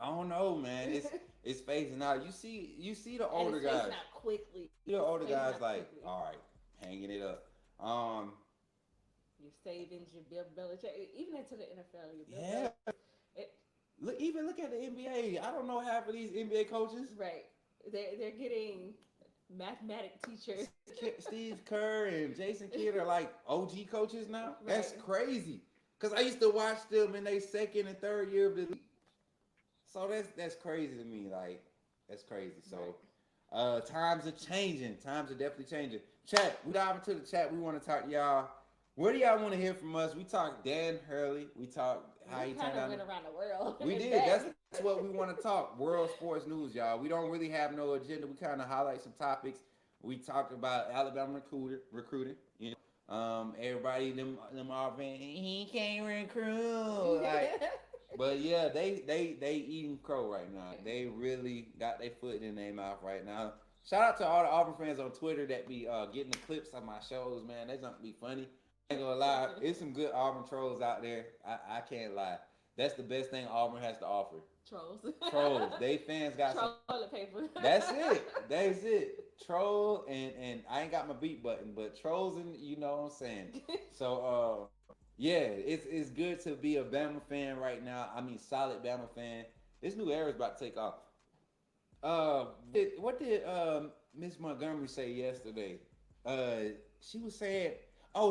I don't know, man. It's phasing out. You see the older guys. It's phasing out quickly. The older guys like, all right, hanging it up. Your Sabans, your Bill Belichick, even into the NFL. Your Bill Belichick. Look at the NBA. I don't know half of these NBA coaches. Right. They're getting mathematic teachers. Steve Kerr and Jason Kidd are like OG coaches now. Right. That's crazy. Because I used to watch them in their second and third year of the league. So that's crazy to me. Like, that's crazy. So times are changing. Times are definitely changing. Chat, we dive into the chat. We want to talk to y'all. What do y'all want to hear from us? We talked Dan Hurley. We talked how he turned out. We went around the world. We did. That's what we want to talk. World sports news, y'all. We don't really have no agenda. We kind of highlight some topics. We talked about Alabama recruiting. You know, everybody them Auburn, he can't recruit. Like, but yeah, they eating crow right now. They really got their foot in their mouth right now. Shout out to all the Auburn fans on Twitter that be getting the clips of my shows, man. That's not be funny. I ain't gonna lie, it's some good Auburn trolls out there. I can't lie. That's the best thing Auburn has to offer. Trolls. Trolls. They fans got some. Toilet paper. That's it. That's it. Troll and I ain't got my beat button, but trolls and you know what I'm saying. So yeah, it's good to be a Bama fan right now. I mean, solid Bama fan. This new era is about to take off. What did Miss Montgomery say yesterday? She was saying,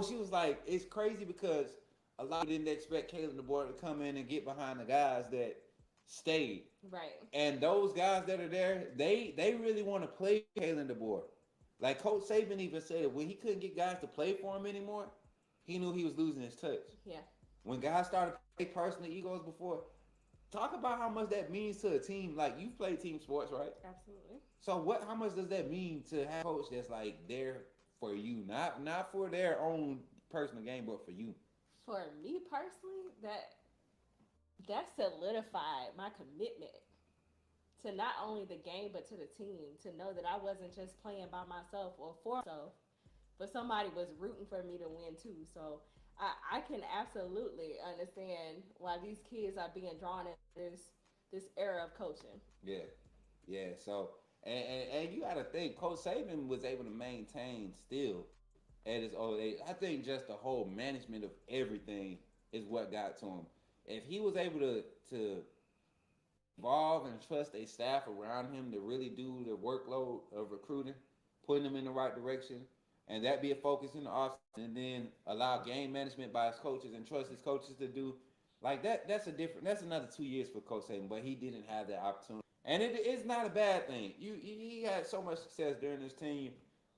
she was like, it's crazy because a lot of didn't expect Kalen DeBoer to come in and get behind the guys that stayed. Right. And those guys that are there, they really want to play Kalen DeBoer. Like Coach Saban even said it, when he couldn't get guys to play for him anymore, he knew he was losing his touch. Yeah. When guys started playing personal egos before, talk about how much that means to a team. Like, you've played team sports, right? Absolutely. So how much does that mean to have a coach that's like there for you, not for their own personal game, but for you? For me personally, that solidified my commitment to not only the game but to the team. To know that I wasn't just playing by myself or for myself, but somebody was rooting for me to win too. So I can absolutely understand why these kids are being drawn in this era of coaching. Yeah. So and you got to think, Coach Saban was able to maintain still at his old age. I think just the whole management of everything is what got to him. If he was able to evolve and trust a staff around him to really do the workload of recruiting, putting them in the right direction, and that be a focus in the offseason, and then allow game management by his coaches and trust his coaches to do like that. That's another 2 years for Coach Saban, but he didn't have that opportunity, and it's not a bad thing. He had so much success during his tenure.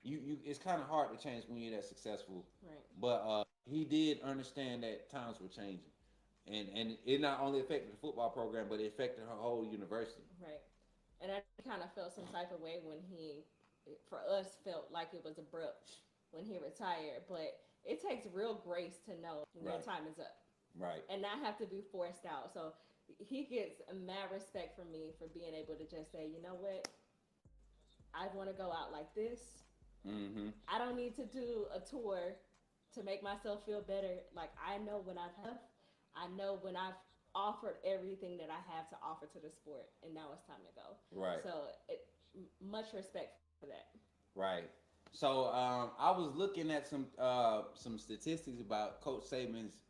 It's kind of hard to change when you're that successful. Right. But he did understand that times were changing, and it not only affected the football program, but it affected her whole university. Right. And I kind of felt some type of way when he, for us, felt like it was abrupt when he retired. But it takes real grace to know when your time is up. Right. And not have to be forced out. So he gets mad respect from me for being able to just say, you know what, I want to go out like this. Mm-hmm. I don't need to do a tour to make myself feel better. Like, I know when I've left. I know when I've offered everything that I have to offer to the sport, and now it's time to go. Right. So much respect for that. Right. So I was looking at some statistics about Coach Saban's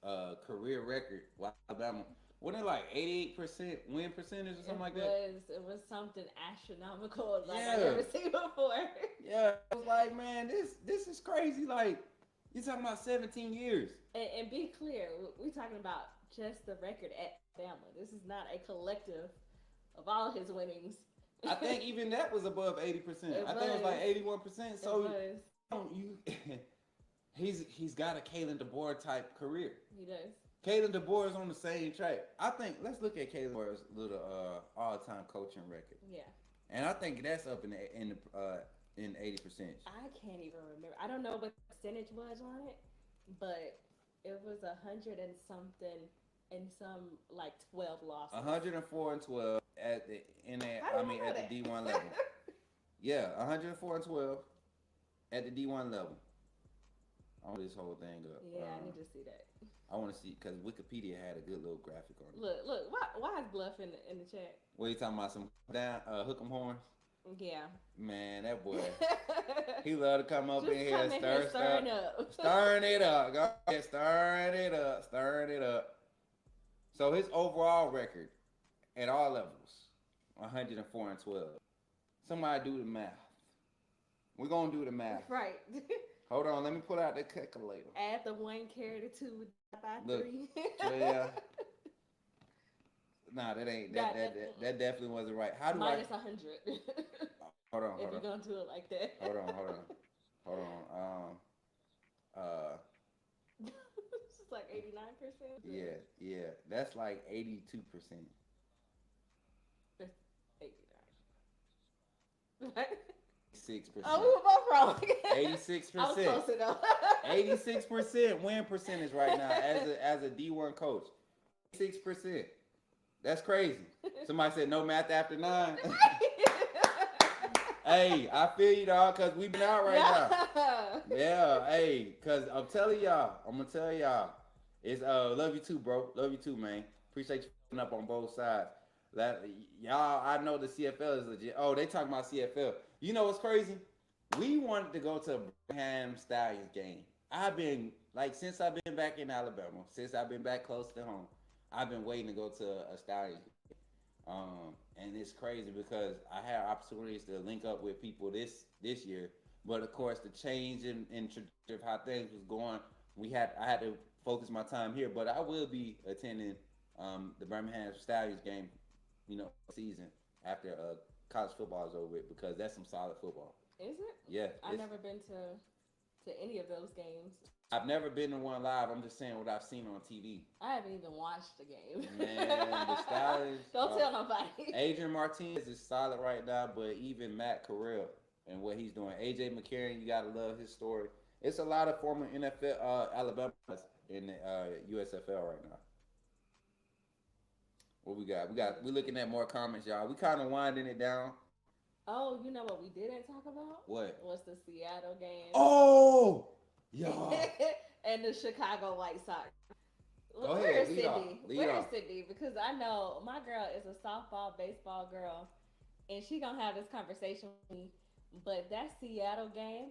career record with Alabama. Wasn't it like 88% win percentage or something like that? It was something astronomical like I've never seen before. Yeah, I was like, man, this is crazy. Like, you're talking about 17 years. And be clear, we're talking about just the record at Bama. This is not a collective of all his winnings. I think even that was above 80%. I think it was like 81%. So he's got a Kalen DeBoer type career. He does. Kalen DeBoer is on the same track. I think let's look at Kalen DeBoer's little all-time coaching record. Yeah. And I think that's up in 80%. I can't even remember. I don't know what the percentage was on it, but it was 100 and something and some like 12 losses. 104 and 12 at the D1 level. Yeah, 104 and 12 at the D1 level. I want this whole thing up. Yeah, I need to see that. I want to see, because Wikipedia had a good little graphic on it. Look. Why is Bluff in the chat? What are you talking about? Some hook 'em horns? Yeah. Man, that boy, he love to come up Just in here and stirring up. Stirring it up. Go ahead, stirring it up. So his overall record at all levels, 104 and 12. Somebody do the math. We're going to do the math. Right. Hold on, let me pull out the calculator. Add the 1, carry the 2, by 3. Yeah. Nah, that ain't that definitely wasn't right. How do minus 100? Hold on. If you're gonna do it like that. Hold on. It's like 89%. Yeah. That's like 82%. That's 89. 6%. Oh, we were both wrong. 86%. I was close enough. 86% win percentage right now as a D1 coach. 6%. That's crazy. Somebody said no math after 9. Hey, I feel you, dog, because we've been out right now. Yeah, hey, because I'm going to tell y'all, it's love you too, bro. Love you too, man. Appreciate you putting up on both sides. Y'all, I know the CFL is legit. Oh, they talking about CFL. You know what's crazy? We wanted to go to a Birmingham Stallions game. I've been like since I've been back in Alabama, since I've been back close to home. I've been waiting to go to a Stallions game. And it's crazy because I had opportunities to link up with people this year, but of course the change in trajectory of how things was going, I had to focus my time here. But I will be attending the Birmingham Stallions game, season after college football is over with because that's some solid football. Is it? Yeah, I've never been to any of those games. I've never been to one live. I'm just saying what I've seen on TV. I haven't even watched the game. Man, the Stallions. Don't tell nobody. Adrian Martinez is solid right now, but even Matt Corral and what he's doing. AJ McCarron, you gotta love his story. It's a lot of former NFL Alabama in the USFL right now. What we got? We're looking at more comments, y'all. We kind of winding it down. Oh, you know what we didn't talk about? What? Was the Seattle game. Oh, yeah. And the Chicago White Sox. Go ahead, Where's lead off. Sydney? Where's Sydney? Because I know my girl is a softball, baseball girl, and she gonna have this conversation with me. But that Seattle game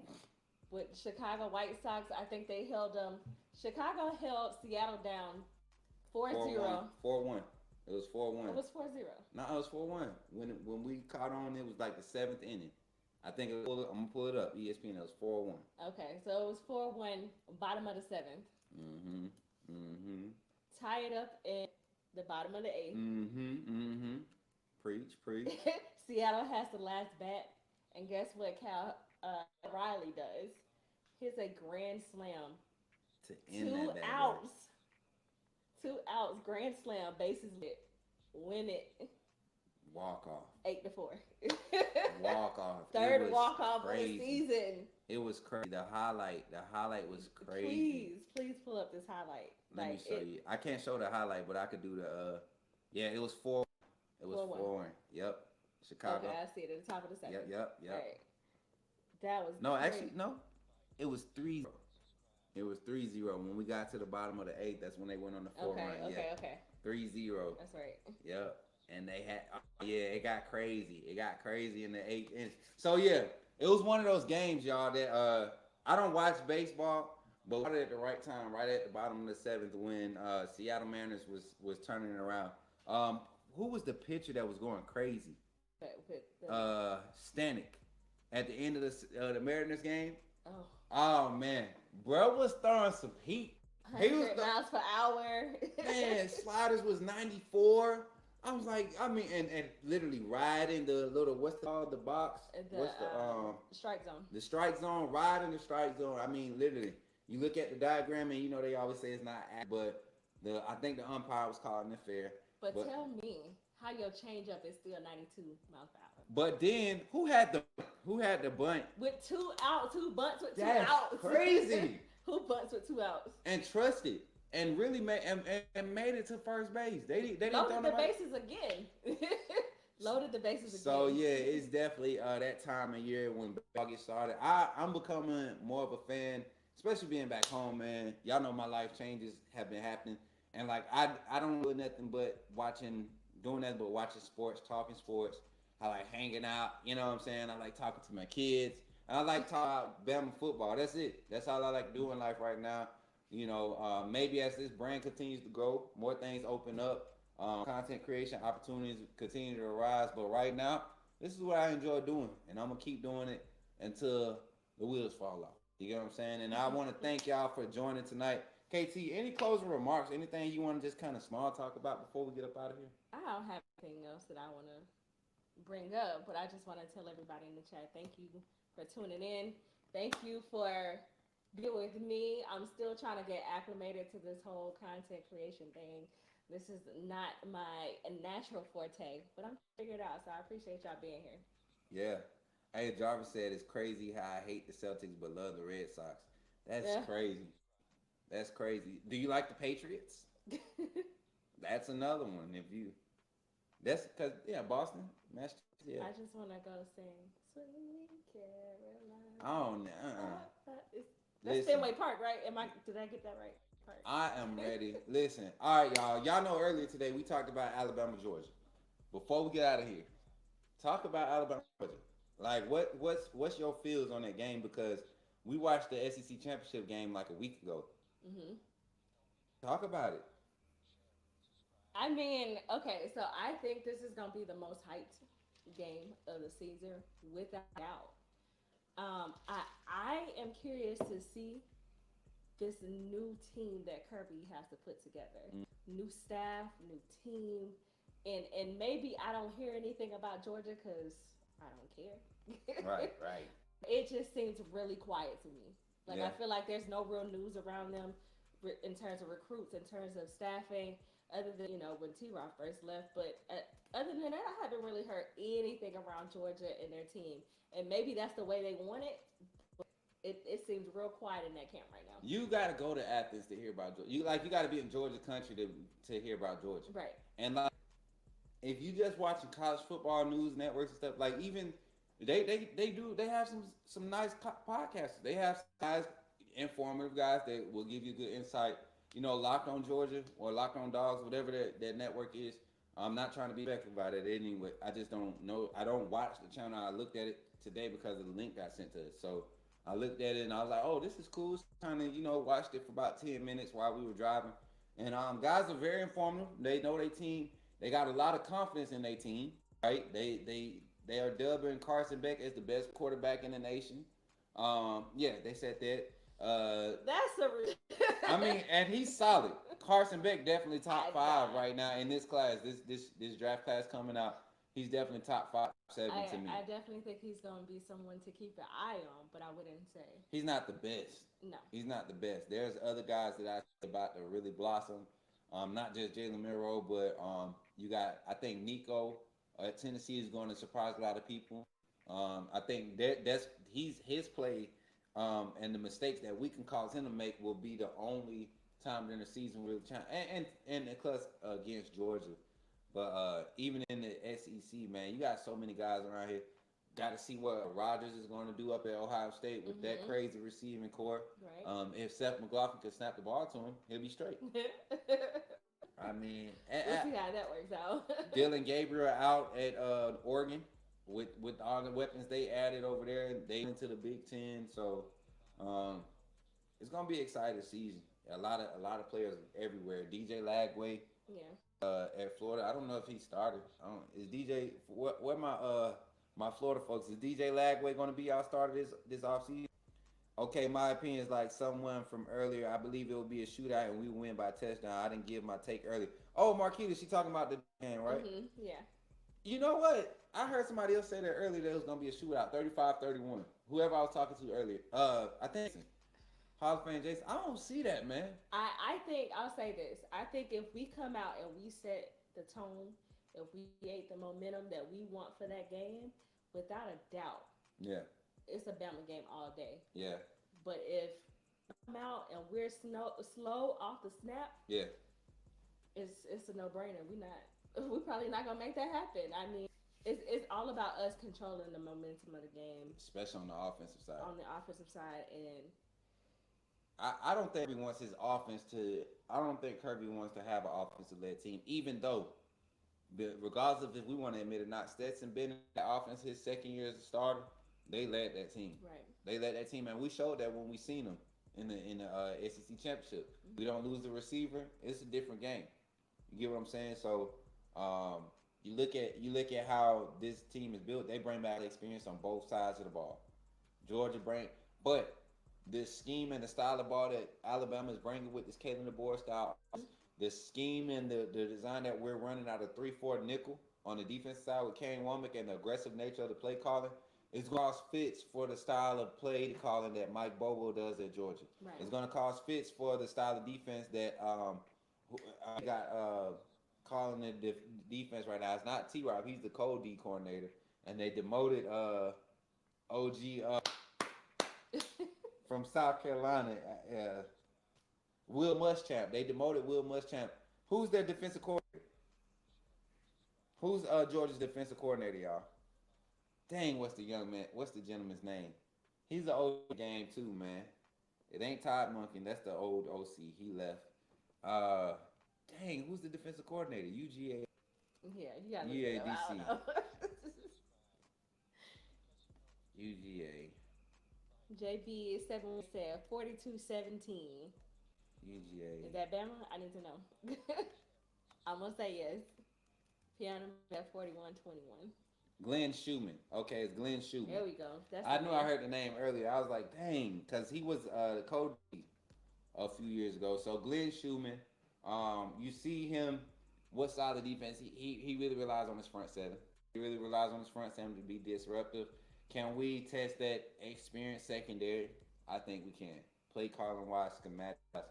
with Chicago White Sox, I think they held them. Chicago held Seattle down 4-0. 4-1. It was 4-1. It was 4-0. No, it was 4-1. When we caught on, it was like the 7th inning. I think I'm gonna pull it up. ESPN. It was 4-1. Okay, so it was 4-1, bottom of the 7th. Tie it up in the bottom of the 8th. Preach. Seattle has the last bat, and guess what? Riley does. Hits a grand slam. To end 2 that outs. 2 outs, grand slam, bases lit, win it. Walk off. 8-4. Walk off. Third walk off of the season. It was crazy. The highlight was crazy. Please pull up this highlight. Let me show you. I can't show the highlight, but I could do the. Yeah, it was 4. It was 4-1. Yep. Chicago. Okay, I see it at the top of the 7th. Yep. Right. That was. No, great. actually, no. It was 3-0. It was 3-0. When we got to the bottom of the 8th, that's when they went on the 4 run. Okay. 3-0. That's right. Yep. And they had, it got crazy. It got crazy in the 8th inning. So, yeah, it was one of those games, y'all, that I don't watch baseball, but right at the right time, right at the bottom of the 7th when Seattle Mariners was turning it around. Who was the pitcher that was going crazy? Stanek. At the end of the Mariners game. Oh, man. Bro was throwing some heat. 100 miles per hour. Man, sliders was 94. I was like, and literally riding the little, what's called the box? Strike zone. The strike zone, riding the strike zone. I mean, literally, you look at the diagram and they always say it's not, but I think the umpire was calling it fair. But tell me how your changeup is still 92 miles per hour. But then who had the bunt with 2 outs? Who bunts with 2 That's outs? Crazy. Who bunts with 2 outs? And trusted. And really made it to first base. They didn't loaded the bases again. Loaded the bases again. So yeah, it's definitely that time of year when baseball gets started. I'm becoming more of a fan, especially being back home, man. Y'all know my life changes have been happening, and like I don't do nothing but watching sports, talking sports. I like hanging out. You know what I'm saying? I like talking to my kids. And I like talking about Bama football. That's it. That's all I like to do in life right now. Maybe as this brand continues to grow, more things open up, content creation opportunities continue to arise. But right now, this is what I enjoy doing, and I'm gonna keep doing it until the wheels fall off. You get what I'm saying? And I want to thank y'all for joining tonight. KT, any closing remarks? Anything you want to just kind of small talk about before we get up out of here? I don't have anything else that I want to bring up, but I just want to tell everybody in the chat, thank you for tuning in. Thank you for being with me. I'm still trying to get acclimated to this whole content creation thing. This is not my natural forte, but I'm figuring it out. So I appreciate y'all being here. Yeah. Hey, Jarvis said it's crazy how I hate the Celtics but love the Red Sox. That's crazy. That's crazy. Do you like the Patriots? That's another one. That's because Boston. Massachusetts. Yeah. I just want to go sing Sweet Caroline. Oh no. That's Fenway Park, right? Did I get that right? I am ready. Listen, all right, y'all. Y'all know earlier today we talked about Alabama, Georgia. Before we get out of here, talk about Alabama, Georgia. Like, what's your feels on that game? Because we watched the SEC championship game like a week ago. Hmm. Talk about it. I mean, okay, so I think this is gonna be the most hyped game of the season without doubt. I am curious to see this new team that Kirby has to put together. New staff, new team, and maybe I don't hear anything about Georgia because I don't care. Right, right. It just seems really quiet to me. Like Yeah. I feel like there's no real news around them in terms of recruits, in terms of staffing, other than when T. Rob first left. But other than that, I haven't really heard anything around Georgia and their team. And maybe that's the way they want it. But it seems real quiet in that camp right now. You got to go to Athens to hear about Georgia. You got to be in Georgia country to hear about Georgia. Right. And like, if you just watching college football news networks and stuff, like even they have some nice podcasts. They have some nice informative guys that will give you good insight. Locked on Georgia or Locked on Dogs, whatever that network is. I'm not trying to be respectful about it anyway. I just don't know. I don't watch the channel. I looked at it today because the link got sent to us. So I looked at it and I was like, oh, this is cool. Kind of, watched it for about 10 minutes while we were driving. And guys are very informative. They know their team. They got a lot of confidence in their team, right? They are dubbing Carson Beck as the best quarterback in the nation. Yeah, they said that. That's a. I mean, and he's solid. Carson Beck definitely top five right now in this class. This draft class coming out. He's definitely top 5, 7 to me. I definitely think he's going to be someone to keep an eye on, but I wouldn't say he's not the best. No, he's not the best. There's other guys that I see about to really blossom. Not just Jalen Milroe, but you got I think Nico at Tennessee is going to surprise a lot of people. I think that's his play. And the mistakes that we can cause him to make will be the only time during the season we'll challenge. And plus against Georgia. But even in the SEC, man, you got so many guys around here. Got to see what Rodgers is going to do up at Ohio State with that crazy receiving core. Right. If Seth McLaughlin could snap the ball to him, he'll be straight. I mean, we'll see how that works out. Dylan Gabriel out at Oregon with all the weapons they added over there. They into the Big Ten, so it's gonna be an exciting season. A lot of players everywhere. DJ Lagway, at Florida. I don't know if he started. Is DJ what my Florida folks, is DJ Lagway gonna be our starter this offseason? Okay, my opinion is like someone from earlier. I believe it will be a shootout and we win by a touchdown. I didn't give my take earlier. Oh, Marquita, she talking about the game, right? Yeah. You know what? I heard somebody else say that earlier that it was going to be a shootout, 35-31. Whoever I was talking to earlier. I think Hall of Fame Jason. I don't see that, man. I think, I'll say this. I think if we come out and we set the tone, if we create the momentum that we want for that game, without a doubt. Yeah. It's a Bama game all day. Yeah. But if we come out and we're slow off the snap, yeah, it's a no-brainer. We're probably not gonna make that happen. I mean, it's all about us controlling the momentum of the game, especially on the offensive side. On the offensive side, and I don't think he wants his offense to. I don't think Kirby wants to have an offensive-led team, even though, regardless of if we want to admit it or not, Stetson Bennett, the offense, his second year as a starter. They led that team. Right. They led that team, and we showed that when we seen them in the SEC championship. We don't lose the receiver. It's a different game. You get what I'm saying? So you look at how this team is built. They bring back experience on both sides of the ball. Georgia but the scheme and the style of ball that Alabama is bringing with this Kalen DeBoer style, the scheme and the design that we're running out of 3-4 nickel on the defense side with Kane Womack and the aggressive nature of the play calling. It's going to cause fits for the style of play calling that Mike Bobo does at Georgia. Right. It's going to cause fits for the style of defense that I got calling the defense right now. It's not T-Rob. He's the cold D coordinator. And they demoted OG from South Carolina, Will Muschamp. They demoted Will Muschamp. Who's their defensive coordinator? Who's Georgia's defensive coordinator, y'all? Dang, what's the gentleman's name? He's the old game too, man. It ain't Todd Monken. That's the old OC. He left. Uh, dang, who's the defensive coordinator? UGA. Yeah, you gotta look it up. I UADC. don't know. UGA. JB is 42-17. UGA. Is that Bama? I need to know. I'm gonna say yes. Piano at 41-21. Glenn Schumann. Okay, it's Glenn Schumann. There we go. That's I the knew name. I heard the name earlier. I was like, dang, because he was the coach a few years ago. So Glenn Schumann, you see him with solid defense. He really relies on his front seven. He really relies on his front seven to be disruptive. Can we test that experience secondary? I think we can. Play calling wise, schematics,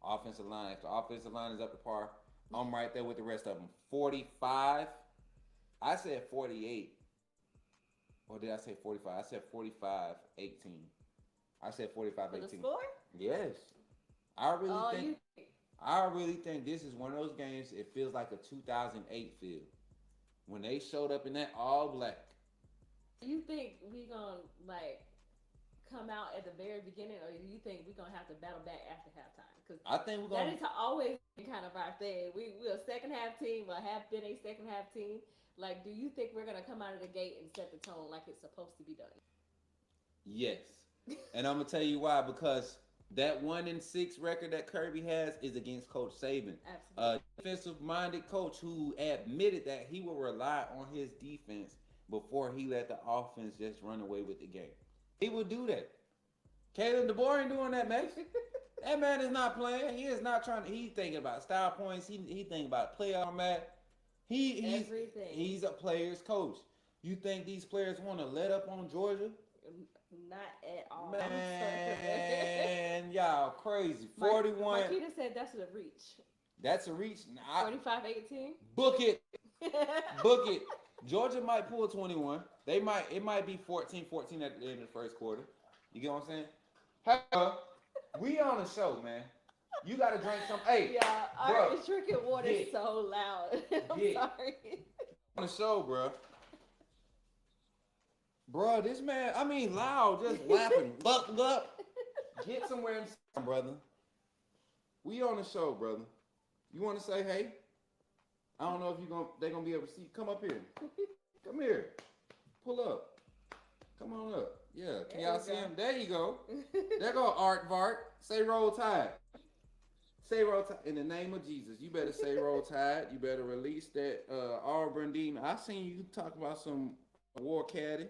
offensive line. If the offensive line is up to par, I'm right there with the rest of them. 45. I said 48. Or did I say 45? I said 45-18. I said 45-18. For the score? Yes. I really think this is one of those games. It feels like a 2008 feel when they showed up in that all black. You think we gonna come out at the very beginning, or do you think we're gonna have to battle back after halftime? Because I think we're gonna. That is always kind of our thing. We're a second half team, or have been a second half team. Like, do you think we're gonna come out of the gate and set the tone like it's supposed to be done? Yes, and I'm gonna tell you why. Because that 1-6 record that Kirby has is against Coach Saban, Absolutely. a defensive-minded coach who admitted that he will rely on his defense before he let the offense just run away with the game. He will do that. Caleb DeBoer ain't doing that, man. That man is not playing. He is not trying to. He's thinking about style points. He thinking about playoff format. He's a player's coach. You think these players want to let up on Georgia? Not at all. Man, y'all crazy. 41. Marquita said that's a reach. That's a reach. 45-18. Book it. Book it. Georgia might pull 21. It might be 14-14 at the end of the first quarter. You get what I'm saying? Hey, we on a show, man. You gotta drink some. Hey, yeah, our drinking water is so loud. I'm sorry. On the show, bro. Bro, this man, I mean, loud, just laughing. Look. Get somewhere in time, brother. We on the show, brother. You want to say hey? I don't know if they're gonna be able to see. Come up here. Come here. Pull up. Come on up. Yeah. Can y'all see him? There you go. There go Art Vart. Say roll tide. Say roll tide. In the name of Jesus, you better say roll tide. You better release that Auburn demon. I seen you talk about some war caddy.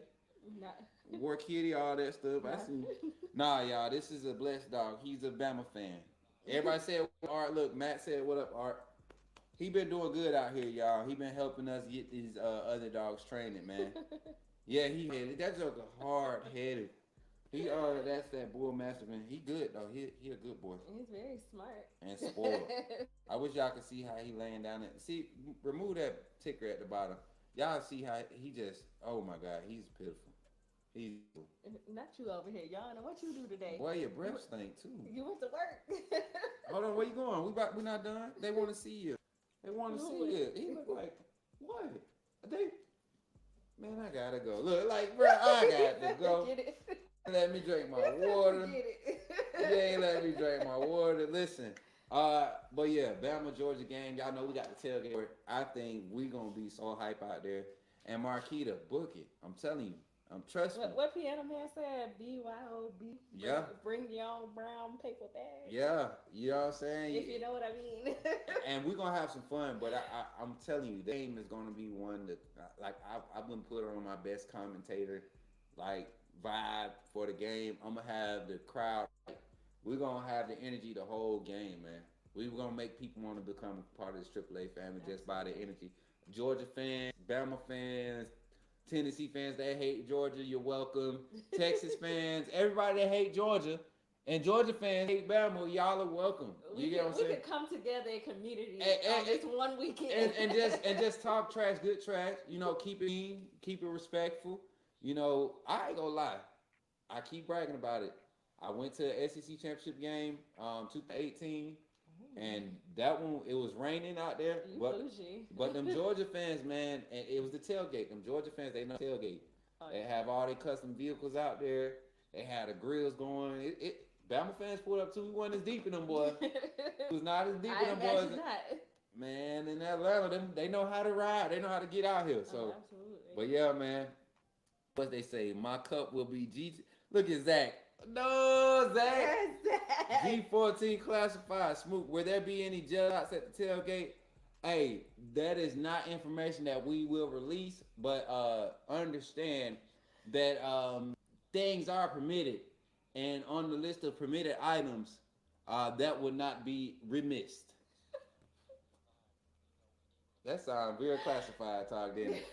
War kitty, all that stuff. I seen. Nah, y'all. This is a blessed dog. He's a Bama fan. Everybody said Art. Look, Matt said what up, Art. He been doing good out here, y'all. He been helping us get these other dogs trained, man. Yeah, he headed. That joker hard headed. He that's that bull master man. He good though. He a good boy. He's very smart and spoiled. I wish y'all could see how he laying down there. See, remove that ticker at the bottom. Y'all see how he just. Oh my God, he's pitiful. He's not you over here, y'all. Know what you do today? Boy, your breath stink too. You went to work. Hold on, where you going? We not done. They want to see you. They want to see you. He look like what? Man, I gotta go. Look, like, bro, I got to go. Let me drink my water. You ain't let me drink my water. Listen, but yeah, Bama Georgia game. Y'all know we got the tailgate. I think we gonna be so hype out there. And Marquita, book it. I'm telling you. Trust me. What piano man said? BYOB. Yeah. Bring your own brown paper bag. Yeah, you know what I'm saying. If you know what I mean. And we're gonna have some fun, but I'm telling you, the game is gonna be one that I've been put on my best commentator vibe for the game. I'm gonna have the crowd. We're gonna have the energy the whole game, man. We're gonna make people want to become part of this AAA family just by the energy. Georgia fans, Bama fans, Tennessee fans that hate Georgia, you're welcome. Texas fans, everybody that hate Georgia, and Georgia fans hate Bama, y'all are welcome. You get what I'm saying? We could come together in community on this one weekend and just talk trash, good trash. You know, keep it mean, keep it respectful. You know, I ain't gonna lie, I keep bragging about it. I went to the SEC championship game, 2018. And that one, it was raining out there. But them Georgia fans, man, and it was the tailgate. Them Georgia fans, they know tailgate. They have all their custom vehicles out there. They had the grills going. Bama fans pulled up too. We wasn't as deep in them boys. It was not as deep in them boys. Man, in Atlanta, they know how to ride. They know how to get out here. So, absolutely. But yeah, man. What they say? My cup will be G. Look at Zach. No, Zach. G14 classified. Smook. Will there be any jailouts at the tailgate? Hey, that is not information that we will release, but understand that things are permitted, and on the list of permitted items, that would not be remissed. That sounds real classified talk, didn't it?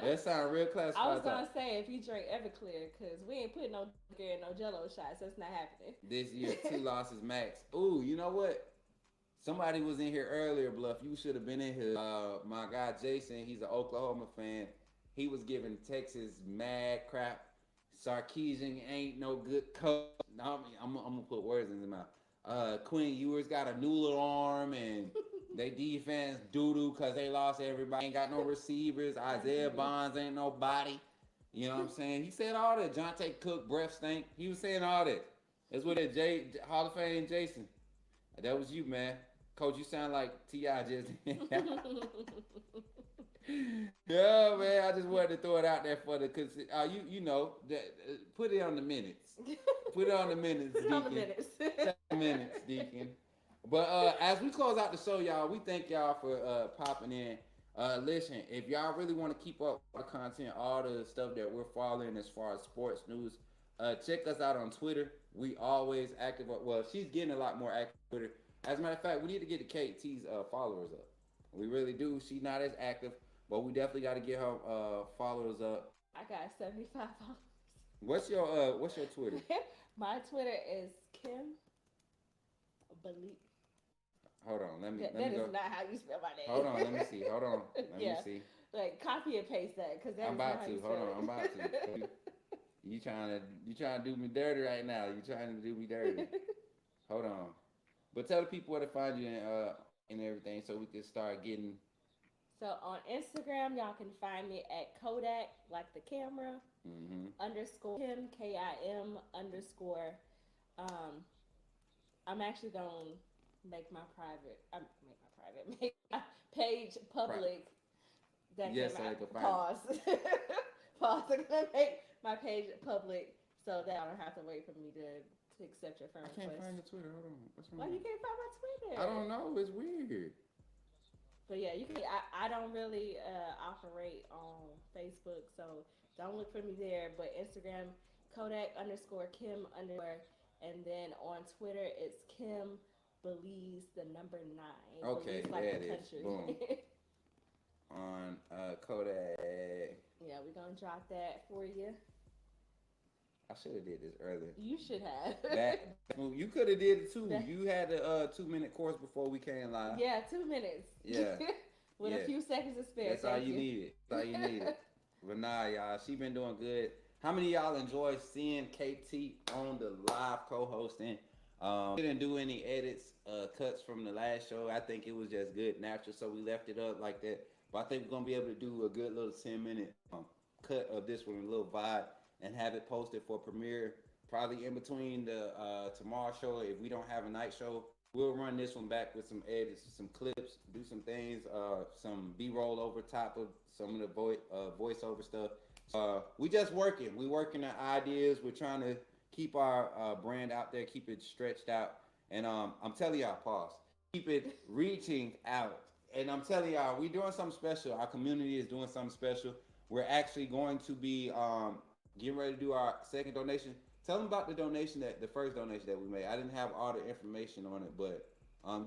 That sounds real classified. I was gonna say if you drink Everclear, cause we ain't putting no liquor in no Jello shots. That's not happening. This year, 2 losses max. Ooh, you know what? Somebody was in here earlier, Bluff. You should have been in here. My guy Jason, he's an Oklahoma fan. He was giving Texas mad crap. Sarkisian ain't no good coach. No, I'm gonna put words in his mouth. Quinn Ewers got a noodle arm, and they defense doo-doo because they lost everybody. Ain't got no receivers. Isaiah Bonds ain't nobody. You know what I'm saying? He said all that. Jonte Cook breath stink. He was saying all that. That's what that Hall of Fame Jason. That was you, man. Coach, you sound like T.I. just. Yeah, man. I just wanted to throw it out there for the, cause you know, put it on the minutes. Put it on the minutes, Deacon. On the minutes. 10 minutes, Deacon. But as we close out the show, y'all, we thank y'all for popping in. Listen, if y'all really want to keep up with the content, all the stuff that we're following as far as sports news, check us out on Twitter. We always active. Well, she's getting a lot more active on Twitter. As a matter of fact, we need to get the KT's followers up. We really do. She's not as active, but we definitely got to get her followers up. I got 75 followers. What's your Twitter? My Twitter is Kim Believe. Hold on, let me That go. is not how you spell my name. Hold on, let me see. Hold on, let me see. Like copy and paste that, cause I'm about to. Hold on, I'm about to. You trying to do me dirty right now? You trying to do me dirty? Hold on. But tell the people where to find you and everything, so we can start getting. So on Instagram, y'all can find me at Kodak, like the camera, _ Kim KIM _ I'm actually gonna make my page public. Yes, so they can find pause. Pause. I'm gonna make my page public so that I don't have to wait for me to accept your friend request. I can't find your Twitter. Hold on. What's wrong? Why you can't find my Twitter? I don't know. It's weird. But yeah, you can. I don't really operate on Facebook, so don't look for me there. But Instagram, Kodak _ Kim _ and then on Twitter it's Kim Belize the number 9. Okay, Belize, like there the it is. country. Boom. On Kodak. Yeah, we're gonna drop that for you. I should have did this earlier. You should have. You could have did it too. You had the 2-minute course before we came live. Yeah, 2 minutes. Yeah. With a few seconds to spare. That's all you needed. That's all you needed. But nah, y'all, she been doing good. How many of y'all enjoy seeing KT on the live co-hosting? We didn't do any edits, cuts from the last show. I think it was just good, natural, so we left it up like that. But I think we're gonna be able to do a good little 10-minute cut of this one, a little vibe, and have it posted for premiere probably in between the tomorrow show. If we don't have a night show, we'll run this one back with some edits, some clips, do some things, some B-roll over top of some of the voiceover stuff. We just working. We working on ideas. We're trying to keep our brand out there, keep it stretched out. And I'm telling y'all, pause. Keep it reaching out. And I'm telling y'all, we're doing something special. Our community is doing something special. We're actually going to be getting ready to do our second donation. Tell them about the first donation that we made. I didn't have all the information on it, but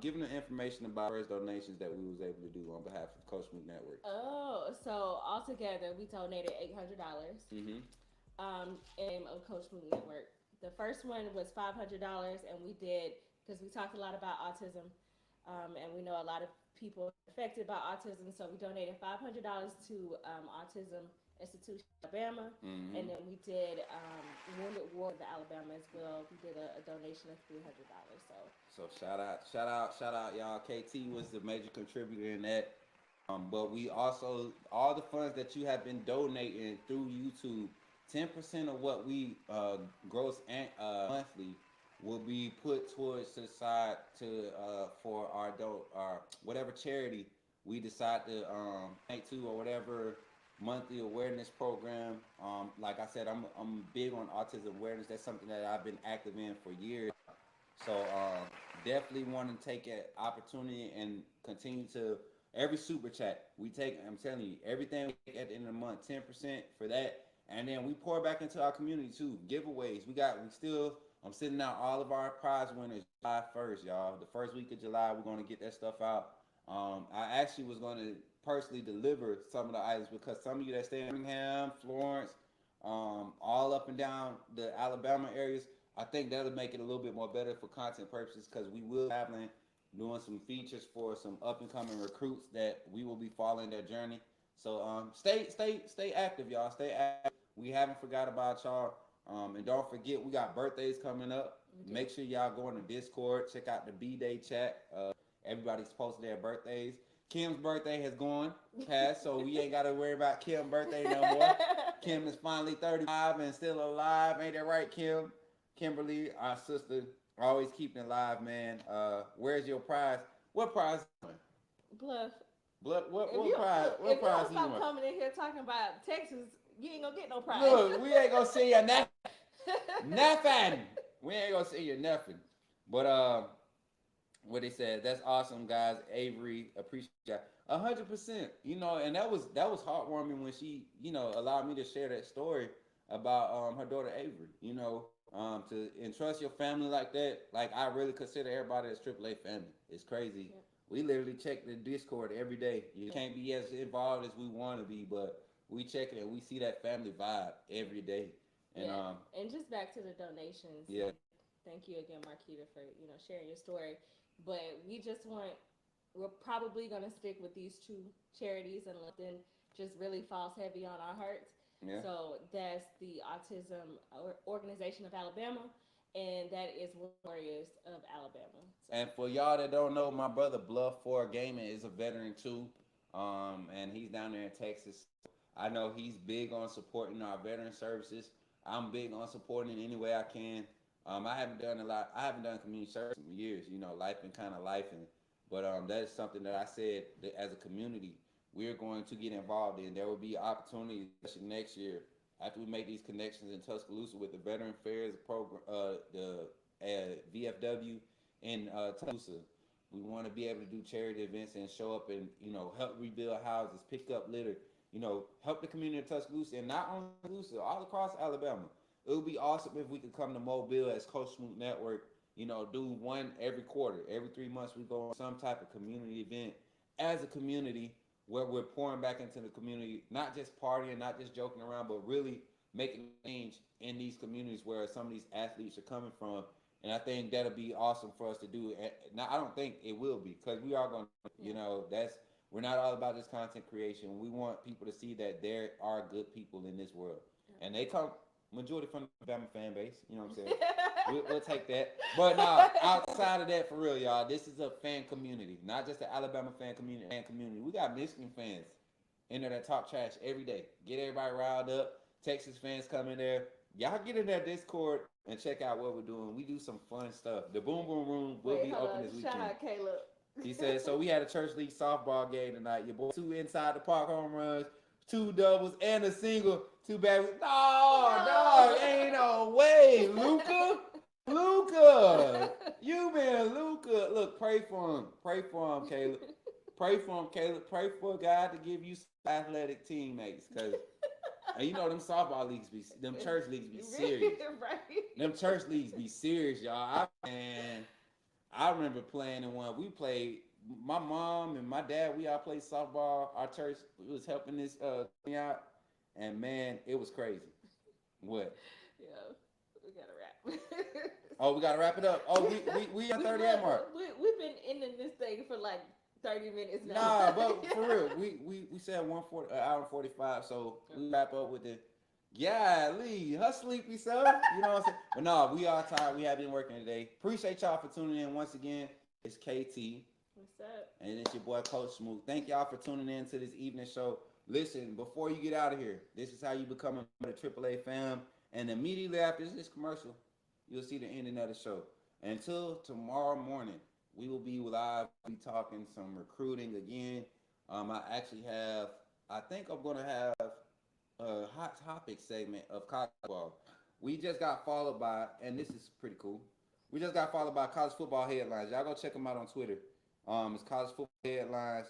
giving the information about first donations that we was able to do on behalf of Coach Smook Network. Oh, so altogether we donated $800. In name of Coach Smook Network. The first one was $500, and we did because we talked a lot about autism, and we know a lot of people affected by autism. So we donated $500 to Autism Institution Bama, and then we did Wounded War to Alabama as well. We did a donation of $300. So shout out, y'all. KT was the major contributor in that. But we also, all the funds that you have been donating through YouTube, 10% of what we gross monthly will be put towards the side to for our whatever charity we decide to make to, or whatever monthly awareness program. Like I said, I'm big on autism awareness. That's something that I've been active in for years. So definitely want to take an opportunity and continue to every super chat we take. I'm telling you, everything we take at the end of the month, 10% for that, and then we pour back into our community too. Giveaways. We still. I'm sending out all of our prize winners July 1st, y'all. The first week of July, we're gonna get that stuff out. I actually was gonna personally deliver some of the items because some of you that stay in Birmingham, Florence, all up and down the Alabama areas, I think that'll make it a little bit more better for content purposes because we will be traveling, doing some features for some up and coming recruits that we will be following their journey. So stay active, y'all. Stay active. We haven't forgot about y'all. And don't forget, we got birthdays coming up. Make sure y'all go on the Discord. Check out the B-Day chat. Everybody's posting their birthdays. Kim's birthday has gone past, so we ain't got to worry about Kim's birthday no more. Kim is finally 35 and still alive. Ain't that right, Kim? Kimberly, our sister, always keeping it alive, man. Where's your prize? What prize? Bluff. What If prize? What if prize you do don't you stop want? coming in here talking about Texas, you ain't gonna get no prize. Look, we ain't gonna see you nothing. We ain't gonna see you nothing. But what they said, that's awesome, guys. Avery, appreciate that. 100%. You know, and that was heartwarming when she, allowed me to share that story about her daughter Avery. To entrust your family like that, like I really consider everybody as AAA family. It's crazy. Yeah. We literally check the Discord every day. You can't be as involved as we want to be, but we check it and we see that family vibe every day. And and just back to the donations. Yeah. Thank you again, Marquita, for sharing your story. But we're probably gonna stick with these two charities and then just really falls heavy on our hearts. Yeah. So that's the Autism Organization of Alabama, and that is Warriors of Alabama. So. And for y'all that don't know, my brother Bluff 4 Gaming is a veteran too, and he's down there in Texas. I know he's big on supporting our veteran services. I'm big on supporting in any way I can. I haven't done community service in years. Life been kind of lifing, but that is something that I said that as a community we're going to get involved in. There will be opportunities next year after we make these connections in Tuscaloosa with the Veteran Affairs program, the VFW in Tuscaloosa. We want to be able to do charity events and show up and help rebuild houses, pick up litter, help the community of Tuscaloosa, and not only Tuscaloosa, all across Alabama. It would be awesome if we could come to Mobile as Coach Smook Network. Do one every quarter, every 3 months. We go on some type of community event as a community, where we're pouring back into the community, not just partying, not just joking around, but really making change in these communities where some of these athletes are coming from. And I think that'll be awesome for us to do. Now, I don't think it will be, because we are going to, we're not all about this content creation. We want people to see that there are good people in this world. And they come majority from the Bama fan base, you know what I'm saying? we'll take that. But outside of that, for real, y'all, this is a fan community, not just the Alabama fan community. We got Michigan fans in there that talk trash every day. Get everybody riled up. Texas fans come in there. Y'all get in that Discord and check out what we're doing. We do some fun stuff. The Boom Boom Room will be open this weekend. Shout out Caleb. He said, so we had a church league softball game tonight. Your boy, 2 inside the park home runs, 2 doubles, and a single. 2 bad. No, ain't no way, Luca. You been Luca. Look, pray for him. Pray for him, Caleb. Pray for him, Caleb. Pray for God to give you some athletic teammates, because them softball leagues them church leagues be serious. Right. Them church leagues be serious, y'all. I remember playing in one. We played. My mom and my dad, we all played softball. Our church was helping this thing out, and man, it was crazy. What? Yeah, we gotta wrap. Oh, we gotta wrap it up. Oh, we on 30 mark. We've been ending this thing for like 30 minutes now. Nah, but for real, we said 1:40, hour and 45. So we wrap up with the. Yeah, Lee, her sleepy self. You know what I'm saying? But no, we are tired. We have been working today. Appreciate y'all for tuning in once again. It's KT. What's up? And it's your boy, Coach Smook. Thank y'all for tuning in to this evening show. Listen, before you get out of here, this is how you become a AAA fam. And immediately after this commercial, you'll see the ending of the show. Until tomorrow morning, we will be live, be talking some recruiting again. I think I'm going to have a hot topic segment of college football. We just got followed by, and this is pretty cool, we just got followed by college football headlines. Y'all go check them out on Twitter. It's college football headlines.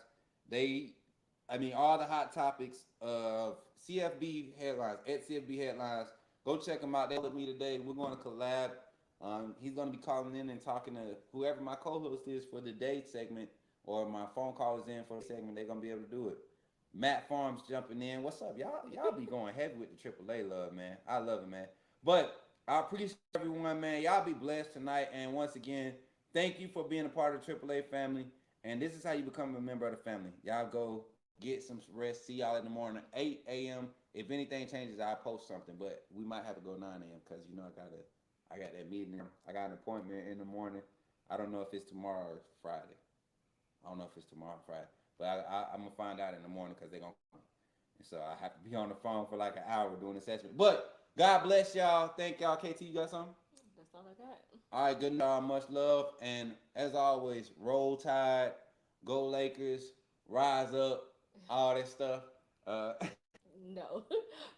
All the hot topics of CFB headlines, at CFB headlines. Go check them out. They with me today. We're going to collab. He's going to be calling in and talking to whoever my co-host is for the day segment, or my phone call is in for the segment. They're going to be able to do it. Matt Farms jumping in. What's up? Y'all be going heavy with the AAA love, man. I love it, man. But I appreciate everyone, man. Y'all be blessed tonight. And once again, thank you for being a part of the AAA family. And this is how you become a member of the family. Y'all go get some rest. See y'all in the morning, 8 a.m. If anything changes, I'll post something. But we might have to go 9 a.m. because, I got that meeting. I got an appointment in the morning. I don't know if it's tomorrow or Friday. But I'm going to find out in the morning because they're going to come. And so I have to be on the phone for like an hour doing assessment. But God bless y'all. Thank y'all. KT, you got something? That's all I got. All right, good night. Much love. And as always, roll tide, go Lakers, rise up, all that stuff. No.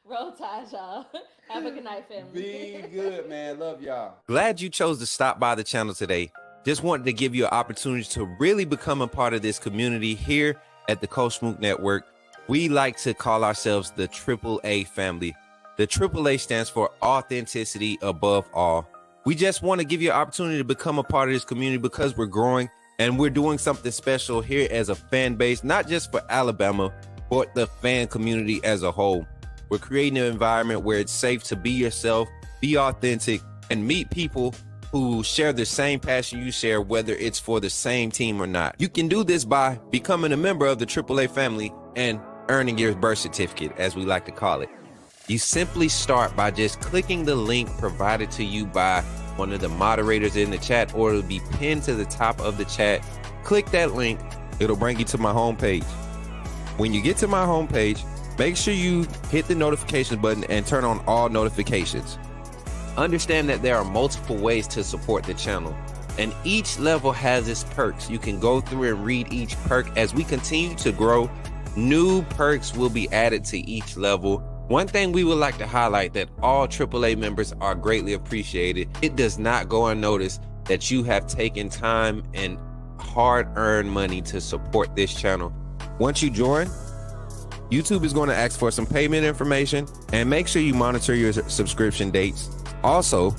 Roll tide, y'all. Have a good night, family. Be good, man. Love y'all. Glad you chose to stop by the channel today. Just wanted to give you an opportunity to really become a part of this community here at the Coach Smook Network. We like to call ourselves the AAA family. The AAA stands for authenticity above all. We just want to give you an opportunity to become a part of this community because we're growing and we're doing something special here as a fan base, not just for Alabama, but the fan community as a whole. We're creating an environment where it's safe to be yourself, be authentic, and meet people who share the same passion you share, whether it's for the same team or not. You can do this by becoming a member of the AAA family and earning your birth certificate, as we like to call it. You simply start by just clicking the link provided to you by one of the moderators in the chat, or it'll be pinned to the top of the chat. Click that link. It'll bring you to my homepage. When you get to my homepage, make sure you hit the notifications button and turn on all notifications. Understand that there are multiple ways to support the channel, and each level has its perks. You can go through and read each perk. As we continue to grow, new perks will be added to each level. One thing we would like to highlight that all AAA members are greatly appreciated. It does not go unnoticed that you have taken time and hard-earned money to support this channel. Once you join, YouTube is going to ask for some payment information, and make sure you monitor your subscription dates. Also,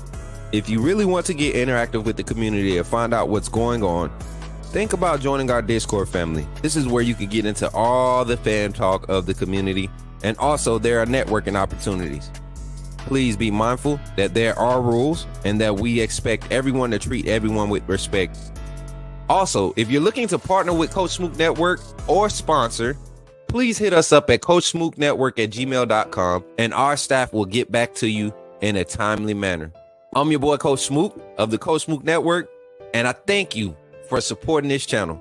if you really want to get interactive with the community and find out what's going on, think about joining our Discord family. This is where you can get into all the fan talk of the community, and also there are networking opportunities. Please be mindful that there are rules and that we expect everyone to treat everyone with respect. Also, if you're looking to partner with Coach Smook Network or sponsor, please hit us up at coachsmooknetwork@gmail.com, and our staff will get back to you in a timely manner. I'm your boy, Coach Smook of the Coach Smook Network, and I thank you for supporting this channel.